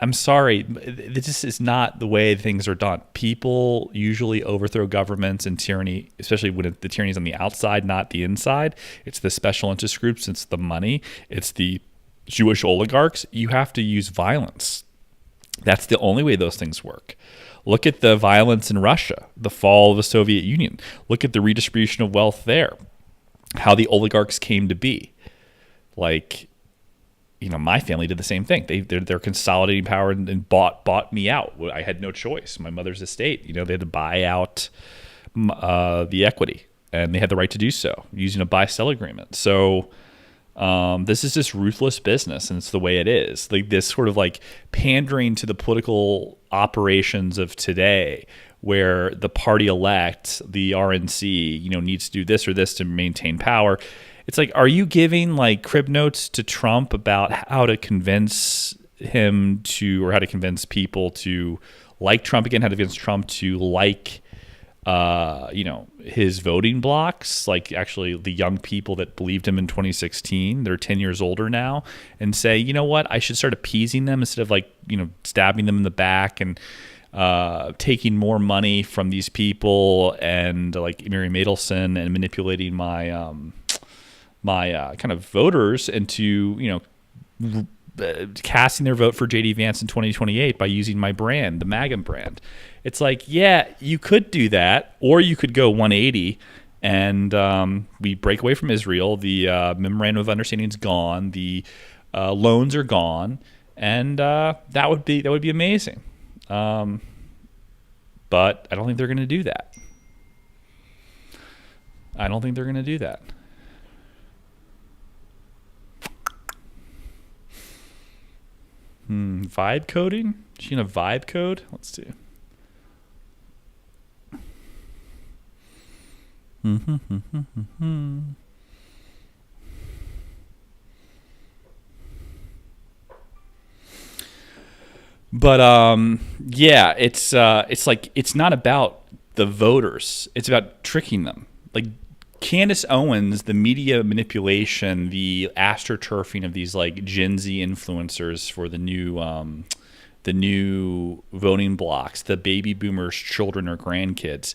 Speaker 1: I'm sorry, this is not the way things are done. People usually overthrow governments and tyranny, especially when the tyranny is on the outside, not the inside. It's the special interest groups, it's the money, it's the Jewish oligarchs. You have to use violence. That's the only way those things work. Look at the violence in Russia, the fall of the Soviet Union. Look at the redistribution of wealth there, how the oligarchs came to be. Like, you know, my family did the same thing. They're consolidating power and bought me out. I had no choice. My mother's estate, you know, they had to buy out the equity, and they had the right to do so using a buy-sell agreement. So this is just ruthless business, and it's the way it is. Like this sort of like pandering to the political operations of today, where the party elect, the RNC, you know, needs to do this or this to maintain power. It's like, are you giving like crib notes to Trump about how to convince him to, or how to convince people to like Trump again, how to convince Trump to like, you know, his voting blocks, like actually the young people that believed him in 2016, they're 10 years older now, and say, you know what, I should start appeasing them instead of like, you know, stabbing them in the back and taking more money from these people and like Mary Matelson and manipulating my kind of voters into, you know, casting their vote for JD Vance in 2028 by using my brand, the MAGA brand. It's like, yeah, you could do that, or you could go 180 and we break away from Israel. The memorandum of understanding is gone. The loans are gone, and that would be amazing. But I don't think they're going to do that. Vibe coding? Is she gonna vibe code? Let's see. But yeah, it's like it's not about the voters. It's about tricking them. Like Candace Owens, the media manipulation, the astroturfing of these like Gen Z influencers for the new voting blocks, the baby boomers' children or grandkids.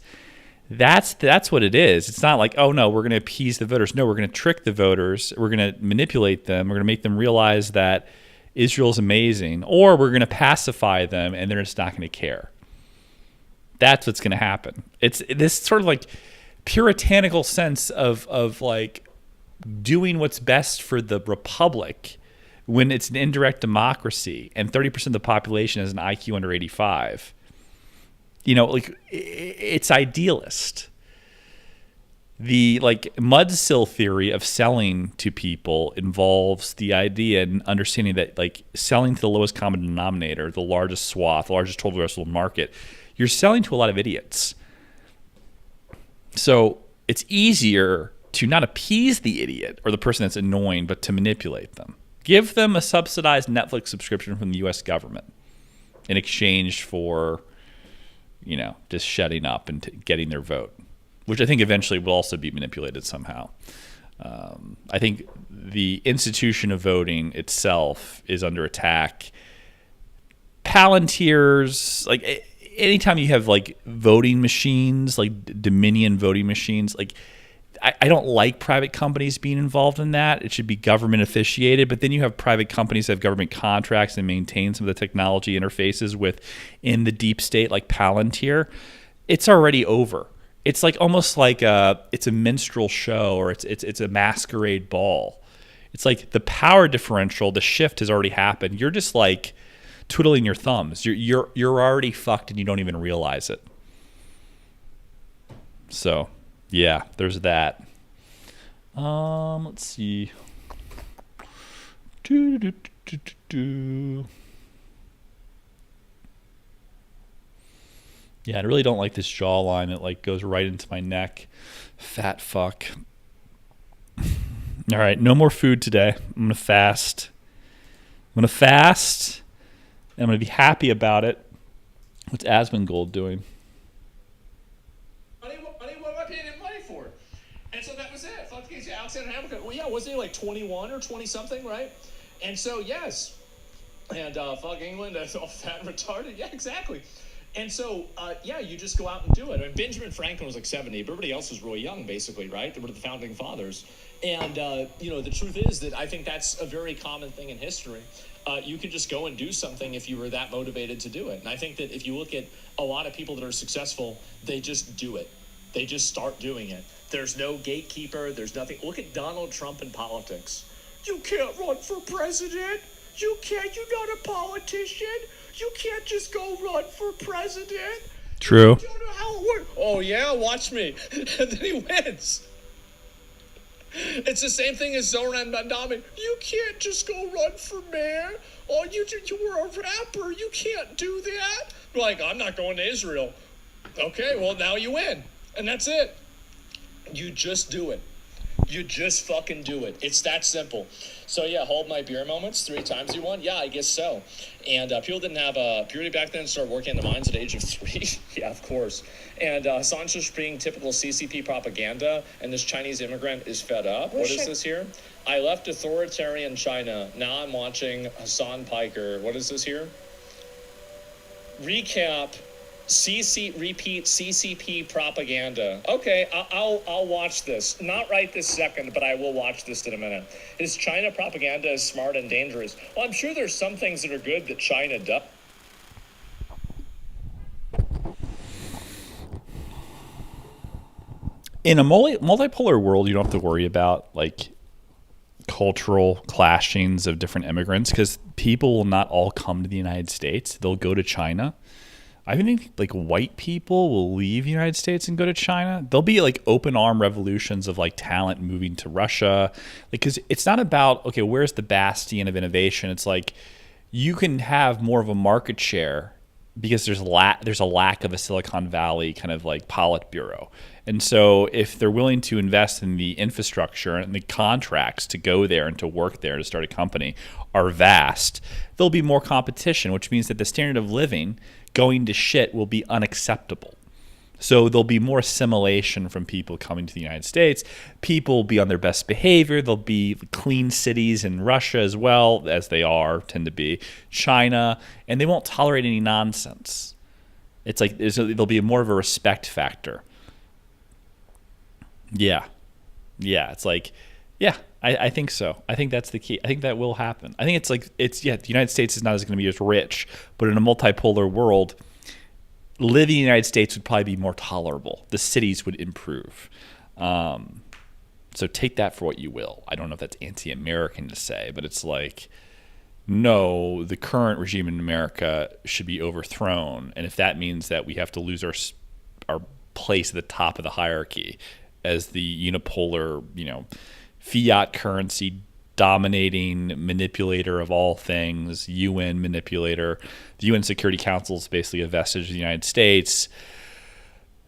Speaker 1: That's what it is. It's not like, oh no, we're going to appease the voters. No, we're going to trick the voters. We're going to manipulate them. We're going to make them realize that Israel's amazing, or we're going to pacify them and they're just not going to care. That's what's going to happen. It's this sort of like puritanical sense of like doing what's best for the republic when it's an indirect democracy and 30% of the population has an IQ under 85. You know, like it's idealist. The like mudsill theory of selling to people involves the idea and understanding that like selling to the lowest common denominator, the largest swath, the largest total addressable market, you're selling to a lot of idiots. So it's easier to not appease the idiot or the person that's annoying, but to manipulate them. Give them a subsidized Netflix subscription from the U.S. government in exchange for, just shutting up and getting their vote, which I think eventually will also be manipulated somehow. I think the institution of voting itself is under attack. Palantirs, like anytime you have like voting machines, like Dominion voting machines, like I don't like private companies being involved in that. It should be government officiated, but then you have private companies that have government contracts and maintain some of the technology interfaces within the deep state, like Palantir. It's already over. It's like almost like it's a minstrel show, or it's a masquerade ball. It's like the power differential, the shift has already happened. You're just like twiddling your thumbs. You're already fucked and you don't even realize it. So yeah, there's that. Let's see. Yeah, I really don't like this jawline. It like goes right into my neck. Fat fuck. All right, no more food today. I'm gonna fast. And I'm gonna be happy about it. What's Asmongold doing?
Speaker 4: Money, what am I paying him money for? And so that was it. Fuck the case, Alexander Hamilton. Well, yeah, wasn't he like 21 or 20 something, right? And so yes, and fuck England, that's all fat and retarded. Yeah, exactly. And so, yeah, you just go out and do it. I mean, Benjamin Franklin was like 70, but everybody else was really young, basically, right? They were the founding fathers. And, the truth is that I think that's a very common thing in history. You could just go and do something if you were that motivated to do it. And I think that if you look at a lot of people that are successful, they just do it. They just start doing it. There's no gatekeeper. There's nothing. Look at Donald Trump in politics. You can't run for president. You can't. You're not a politician. You can't just go run for president.
Speaker 1: True.
Speaker 4: You don't know how it works. Oh, yeah, watch me. And then he wins. It's the same thing as Zoran Mandami. You can't just go run for mayor. Oh, you were a rapper. You can't do that. Like, I'm not going to Israel. Okay, well, now you win. And that's it. You just do it. You just fucking do it. It's that simple. So yeah, hold my beer moments 3 times you won. Yeah, I guess so. And people didn't have purity back then. Started working in the mines at the age of 3. Yeah, of course. And Assange being typical CCP propaganda. And this Chinese immigrant is fed up. What is this here? I left authoritarian China. Now I'm watching Hassan Piker. What is this here? Recap. Repeat CCP propaganda. Okay, I'll watch this. Not right this second, but I will watch this in a minute. Is China propaganda is smart and dangerous? Well, I'm sure there's some things that are good that China does.
Speaker 1: In a multipolar world, you don't have to worry about like cultural clashings of different immigrants, because people will not all come to the United States. They'll go to China. I think like white people will leave the United States and go to China. There'll be like open arm revolutions of like talent moving to Russia. Like, cause it's not about, okay, where's the bastion of innovation? It's like, you can have more of a market share because there's a lack of a Silicon Valley kind of like Politburo. And so if they're willing to invest in the infrastructure and the contracts to go there and to work there to start a company are vast, there'll be more competition, which means that the standard of living going to shit will be unacceptable. So there'll be more assimilation from people coming to the United States. People will be on their best behavior. There'll be clean cities in Russia as well, as they tend to be, China, and they won't tolerate any nonsense. It's like there'll be more of a respect factor. Yeah. It's like, yeah, I think so. I think that's the key. I think that will happen. I think the United States is not going to be as rich, but in a multipolar world, living in the United States would probably be more tolerable. The cities would improve. So take that for what you will. I don't know if that's anti-American to say, but it's like, no, the current regime in America should be overthrown. And if that means that we have to lose our place at the top of the hierarchy as the unipolar, fiat currency dominating manipulator of all things, UN manipulator. The UN Security Council is basically a vestige of the United States.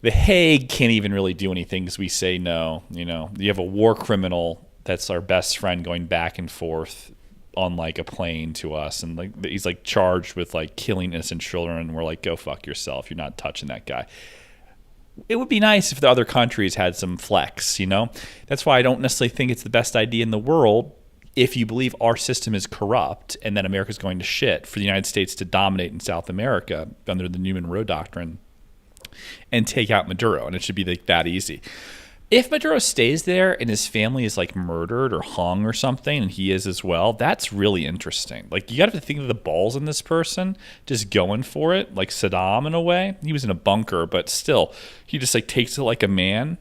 Speaker 1: The Hague can't even really do anything because we say no. You have a war criminal that's our best friend going back and forth on like a plane to us, and like he's like charged with like killing innocent children, and we're like, go fuck yourself. You're not touching that guy. It would be nice if the other countries had some flex, That's why I don't necessarily think it's the best idea in the world, if you believe our system is corrupt and that America's going to shit, for the United States to dominate in South America under the Newman-Roe doctrine and take out Maduro, and it should be like that easy. If Maduro stays there and his family is like murdered or hung or something, and he is as well, that's really interesting. Like, you got to think of the balls in this person just going for it, like Saddam in a way. He was in a bunker, but still, he just like takes it like a man.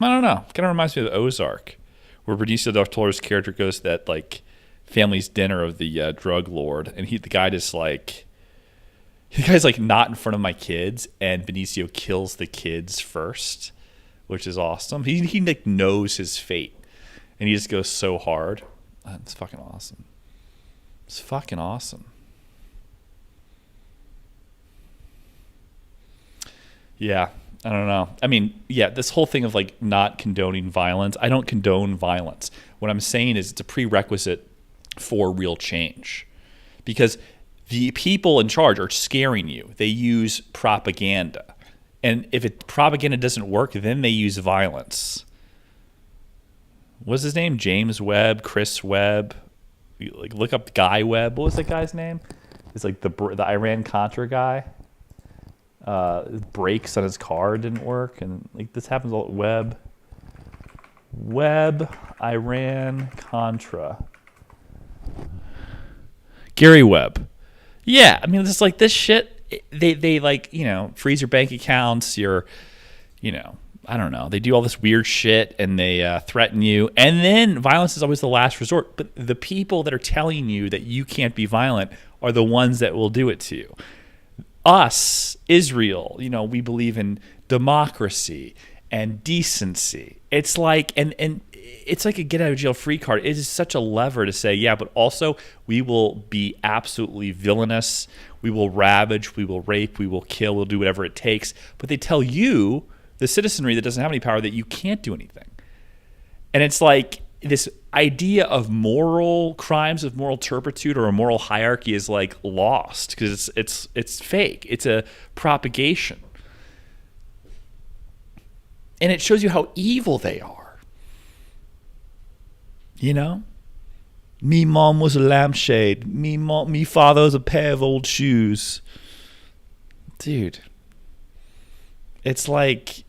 Speaker 1: I don't know. Kind of reminds me of the Ozark, where Benicio del Toro's character goes to that like family's dinner of the drug lord, and the guy's like not in front of my kids, and Benicio kills the kids first, which is awesome. He like knows his fate, and he just goes so hard. It's fucking awesome. It's fucking awesome. Yeah, I don't know. I mean, yeah, this whole thing of like not condoning violence. I don't condone violence. What I'm saying is it's a prerequisite for real change, because the people in charge are scaring you. They use propaganda. And if propaganda doesn't work, then they use violence. What's his name? James Webb, Chris Webb. Like, look up Guy Webb. What was that guy's name? It's like the Iran-Contra guy. Brakes on his car didn't work. And like this happens all at Webb, Iran-Contra. Gary Webb. Yeah, I mean, it's like this shit. They like, freeze your bank accounts, I don't know. They do all this weird shit, and they threaten you. And then violence is always the last resort. But the people that are telling you that you can't be violent are the ones that will do it to you. Us, Israel, we believe in democracy and decency. It's like, and it's like a get out of jail free card. It is such a lever to say, yeah, but also we will be absolutely villainous. We will ravage, we will rape, we will kill, we'll do whatever it takes. But they tell you, the citizenry that doesn't have any power, that you can't do anything. And it's like this idea of moral crimes, of moral turpitude, or a moral hierarchy is like lost, because it's fake. It's a propagation. And it shows you how evil they are. Me mom was a lampshade. Me father was a pair of old shoes. Dude. It's like,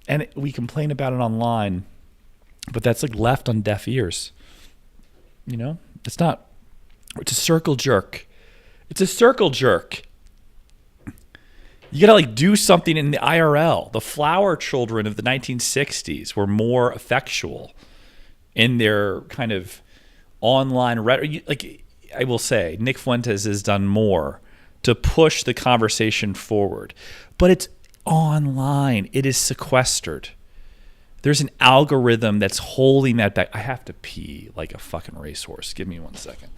Speaker 1: and we complain about it online, but that's like left on deaf ears. It's not. It's a circle jerk. It's a circle jerk. You gotta like do something in the IRL. The flower children of the 1960s were more effectual in their kind of online rhetoric. Like, I will say, Nick Fuentes has done more to push the conversation forward, but it's online. It is sequestered. There's an algorithm that's holding that back. I have to pee like a fucking racehorse. Give me 1 second.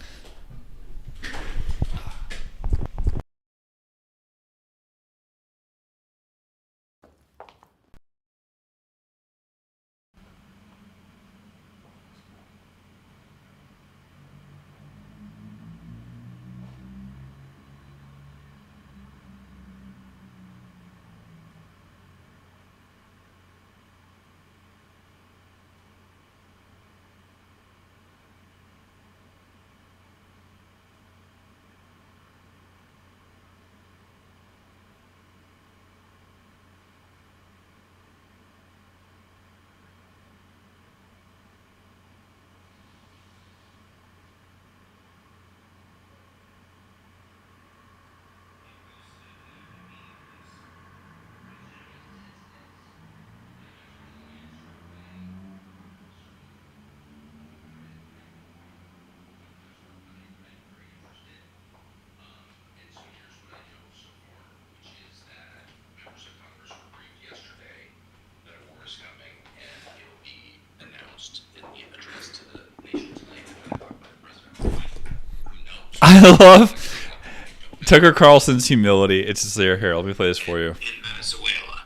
Speaker 1: I love Tucker Carlson's humility. It's sincere. Here, let me play this for you.
Speaker 5: In Venezuela.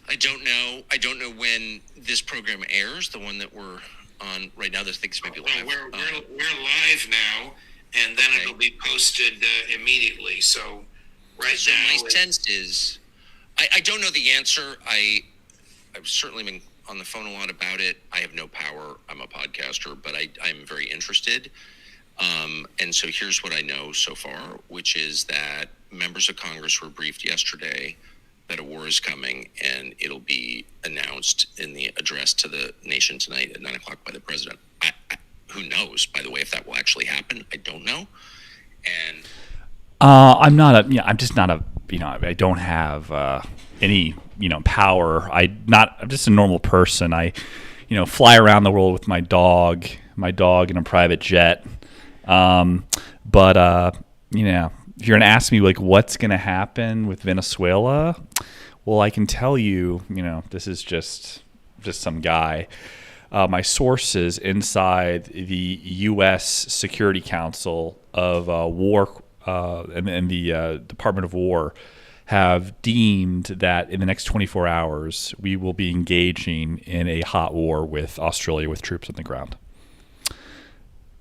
Speaker 6: I don't know when this program airs. The one that we're on right now. This thing's maybe live.
Speaker 5: We're live now, and then it'll be posted immediately. So
Speaker 6: So
Speaker 5: now,
Speaker 6: my sense is, I don't know the answer. I've certainly been on the phone a lot about it. I have no power. I'm a podcaster, but I'm very interested. And so here's what I know so far, which is that members of Congress were briefed yesterday that a war is coming, and it'll be announced in the address to the nation tonight at 9 o'clock by the president. Who knows, by the way, if that will actually happen? I don't know. And
Speaker 1: I'm just not a, I don't have any, power. I'm just a normal person. I, fly around the world with my dog in a private jet. But if you're going to ask me, like, what's going to happen with Venezuela, well, I can tell you, this is just some guy. My sources inside the U.S. Security Council of War and the Department of War have deemed that in the next 24 hours, we will be engaging in a hot war with Australia with troops on the ground.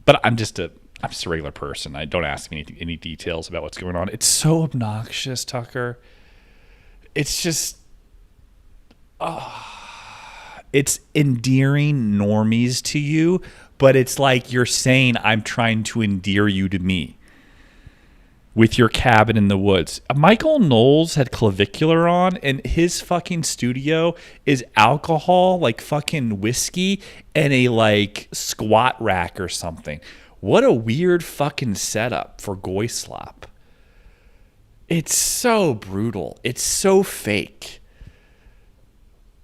Speaker 1: But I'm just a regular person. I don't ask me any details about what's going on. It's so obnoxious, Tucker. It's just, it's endearing normies to you, but it's like you're saying I'm trying to endear you to me with your cabin in the woods. Michael Knowles had clavicular on, and his fucking studio is alcohol, like fucking whiskey, and a like squat rack or something. What a weird fucking setup for Goyslop. It's so brutal. It's so fake.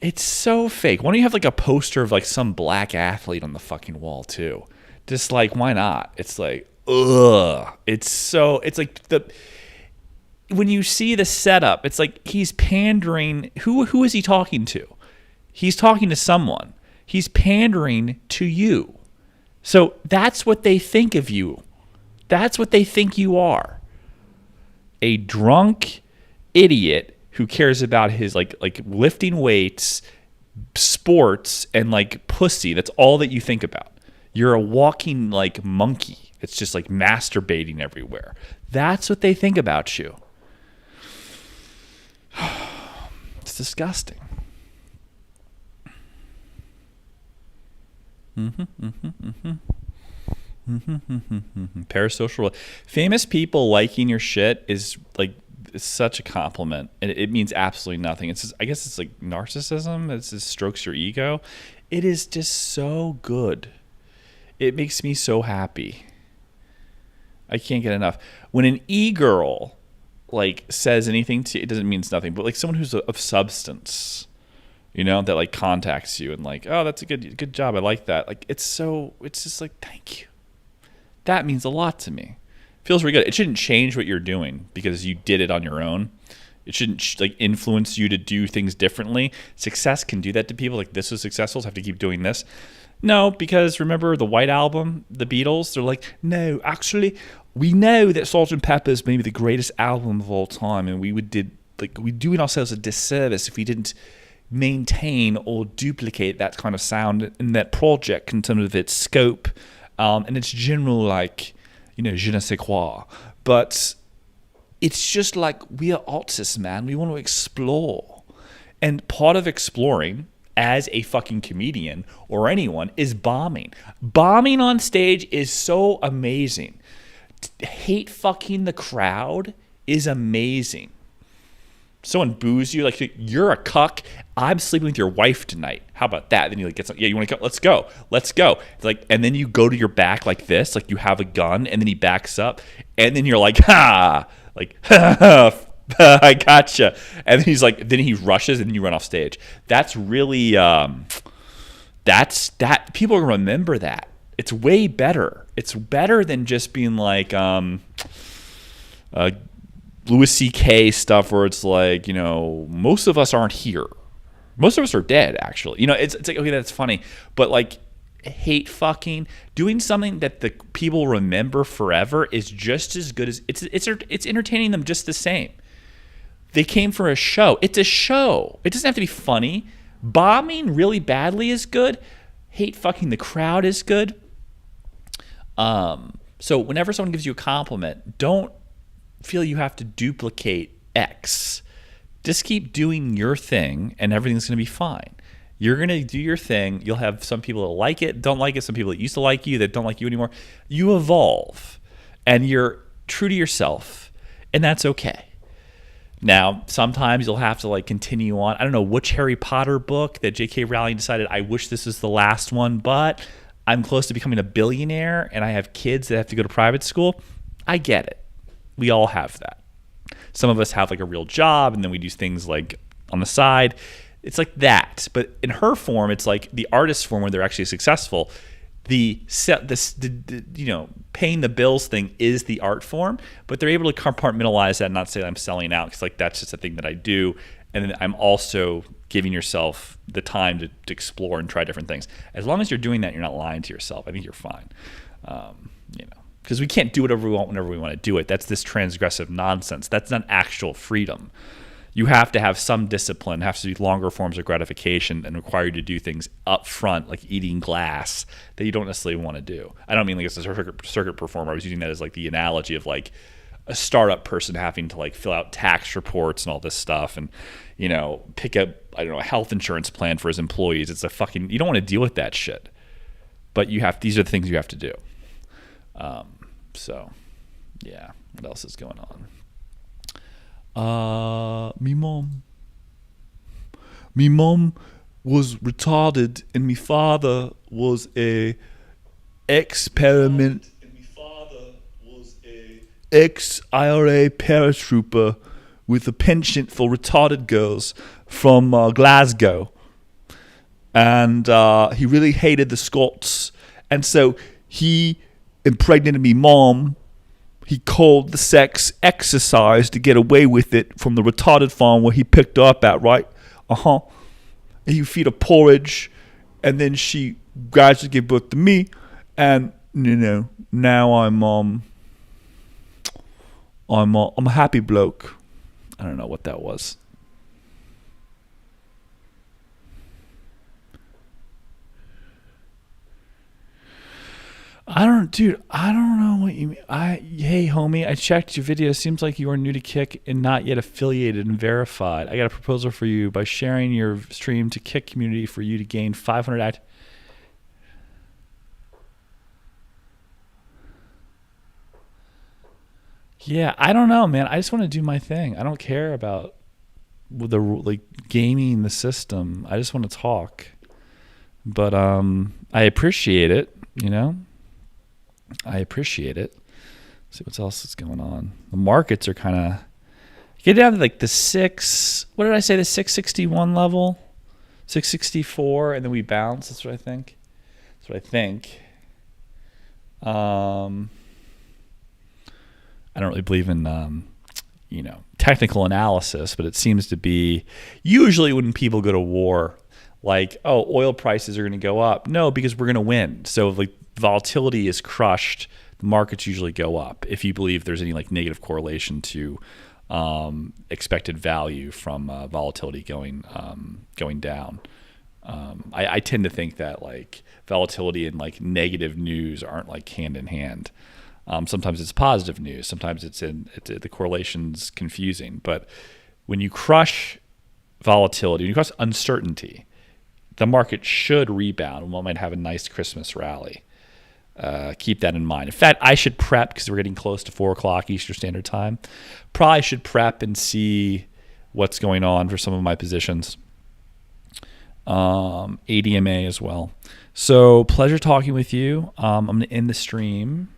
Speaker 1: It's so fake. Why don't you have like a poster of like some black athlete on the fucking wall too? Just like, why not? It's like, ugh. It's like when you see the setup, it's like he's pandering. Who is he talking to? He's talking to someone. He's pandering to you. So that's what they think of you. That's what they think you are. A drunk idiot who cares about his like lifting weights, sports, and like pussy. That's all that you think about. You're a walking like monkey. It's just like masturbating everywhere. That's what they think about you. It's disgusting. Parasocial. Famous people liking your shit is like, it's such a compliment, and it means absolutely nothing. It's just, I guess it's like narcissism. It just strokes your ego. It is just so good. It makes me so happy. I can't get enough. When an e-girl like says anything to you, it doesn't mean it's nothing, but like someone who's of substance, that like contacts you and like, oh, that's a good job. I like that. Like, it's just like, thank you. That means a lot to me. Feels really good. It shouldn't change what you're doing because you did it on your own. It shouldn't like influence you to do things differently. Success can do that to people. Like, this was successful, so I have to keep doing this. No, because remember the White Album, the Beatles? They're like, no, actually, we know that Sgt. Pepper's maybe the greatest album of all time, and we'd doing ourselves a disservice if we didn't maintain or duplicate that kind of sound in that project in terms of its scope and its general, like, je ne sais quoi. But it's just like, we are artists, man. We want to explore. And part of exploring as a fucking comedian or anyone is bombing. Bombing on stage is so amazing. Hate fucking the crowd is amazing. Someone boos you, like, you're a cuck. I'm sleeping with your wife tonight. How about that? Then you like get some, yeah, you want to go? Let's go. It's like, and then you go to your back like this, like you have a gun, and then he backs up, and then you're like, ha, like, ha, I gotcha. And then he's like, then he rushes, and then you run off stage. That's really, that people remember that. It's way better. It's better than just being like, Louis C.K. stuff where it's like, most of us aren't here. Most of us are dead, actually. It's like, okay, that's funny. But like, hate fucking, doing something that the people remember forever is just as good as it's entertaining them just the same. They came for a show. It's a show. It doesn't have to be funny. Bombing really badly is good. Hate fucking the crowd is good. So whenever someone gives you a compliment, don't feel you have to duplicate X. Just keep doing your thing and everything's going to be fine. You're going to do your thing. You'll have some people that like it, don't like it, some people that used to like you that don't like you anymore. You evolve and you're true to yourself, and that's okay. Now, sometimes you'll have to like continue on. I don't know which Harry Potter book that J.K. Rowling decided, I wish this was the last one, but I'm close to becoming a billionaire and I have kids that have to go to private school. I get it. We all have that. Some of us have like a real job and then we do things like on the side. It's like that. But in her form, it's like the artist form where they're actually successful. The paying the bills thing is the art form, but they're able to compartmentalize that and not say I'm selling out, because like that's just a thing that I do. And then I'm also giving yourself the time to explore and try different things. As long as you're doing that, you're not lying to yourself. I think you're fine. Because we can't do whatever we want whenever we want to do it. That's this transgressive nonsense. That's not actual freedom. You have to have some discipline. It has to be longer forms of gratification and require you to do things up front, like eating glass, that you don't necessarily want to do. I don't mean like as a circuit performer. I was using that as like the analogy of like a startup person having to like fill out tax reports and all this stuff and, pick up, I don't know, a health insurance plan for his employees. It's you don't want to deal with that shit. But these are the things you have to do. Yeah. What else is going on? Me mom was retarded and me father was a experiment ex-IRA paratrooper with a penchant for retarded girls from Glasgow, and he really hated the Scots, and so he impregnated me mom. He called the sex exercise to get away with it from the retarded farm where he picked her up at, right? He feed her porridge, and then she gradually gave birth to me, and now I'm a happy bloke. I don't know what that was. I don't know what you mean. Hey, homie, I checked your video. Seems like you are new to Kick and not yet affiliated and verified. I got a proposal for you. By sharing your stream to Kick community for you to gain 500 Yeah, I don't know, man. I just want to do my thing. I don't care about gaming the system. I just want to talk. But I appreciate it, I appreciate it. Let's see what else is going on. The markets are kind of get down to like the 661 level, 664, and then we bounce. That's what I think. I don't really believe in technical analysis, but it seems to be usually when people go to war, like, oh, oil prices are going to go up. No, because we're going to win. So like volatility is crushed. The markets usually go up if you believe there's any like negative correlation to expected value from volatility going down. I tend to think that like volatility and like negative news aren't like hand in hand. Sometimes it's positive news. Sometimes the correlation's confusing. But when you crush volatility, when you crush uncertainty, the market should rebound and one might have a nice Christmas rally. Keep that in mind. In fact, I should prep because we're getting close to 4 o'clock Eastern Standard Time. Probably should prep and see what's going on for some of my positions. ADMA as well. So pleasure talking with you. I'm going to end the stream.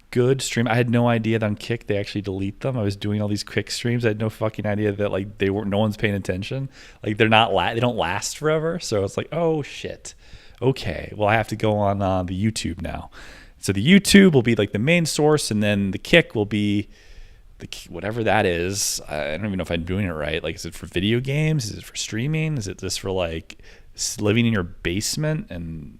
Speaker 1: Good stream. I had no idea that on Kick they actually delete them. I was doing all these quick streams. I had no fucking idea that like no one's paying attention. Like they don't last forever. So it's like, oh shit. Okay. Well, I have to go on the YouTube now. So the YouTube will be like the main source, and then the Kick will be whatever that is. I don't even know if I'm doing it right. Like, is it for video games? Is it for streaming? Is it just for like living in your basement and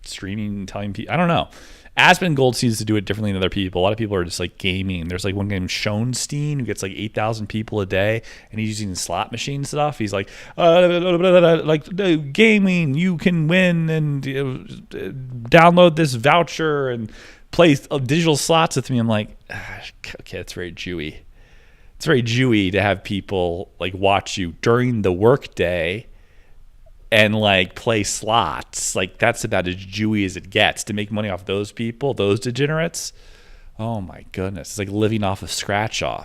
Speaker 1: streaming, telling people. I don't know. Aspen Gold seems to do it differently than other people. A lot of people are just like gaming. There's like one guy named Schoenstein who gets like 8,000 people a day, and he's using slot machine stuff. He's like, gaming, you can win and download this voucher and play digital slots with me. I'm like, okay, it's very Jewy. It's very Jewy to have people like watch you during the workday and like play slots. Like that's about as Jewy as it gets to make money off those people, those degenerates. Oh my goodness. It's like living off of scratch off.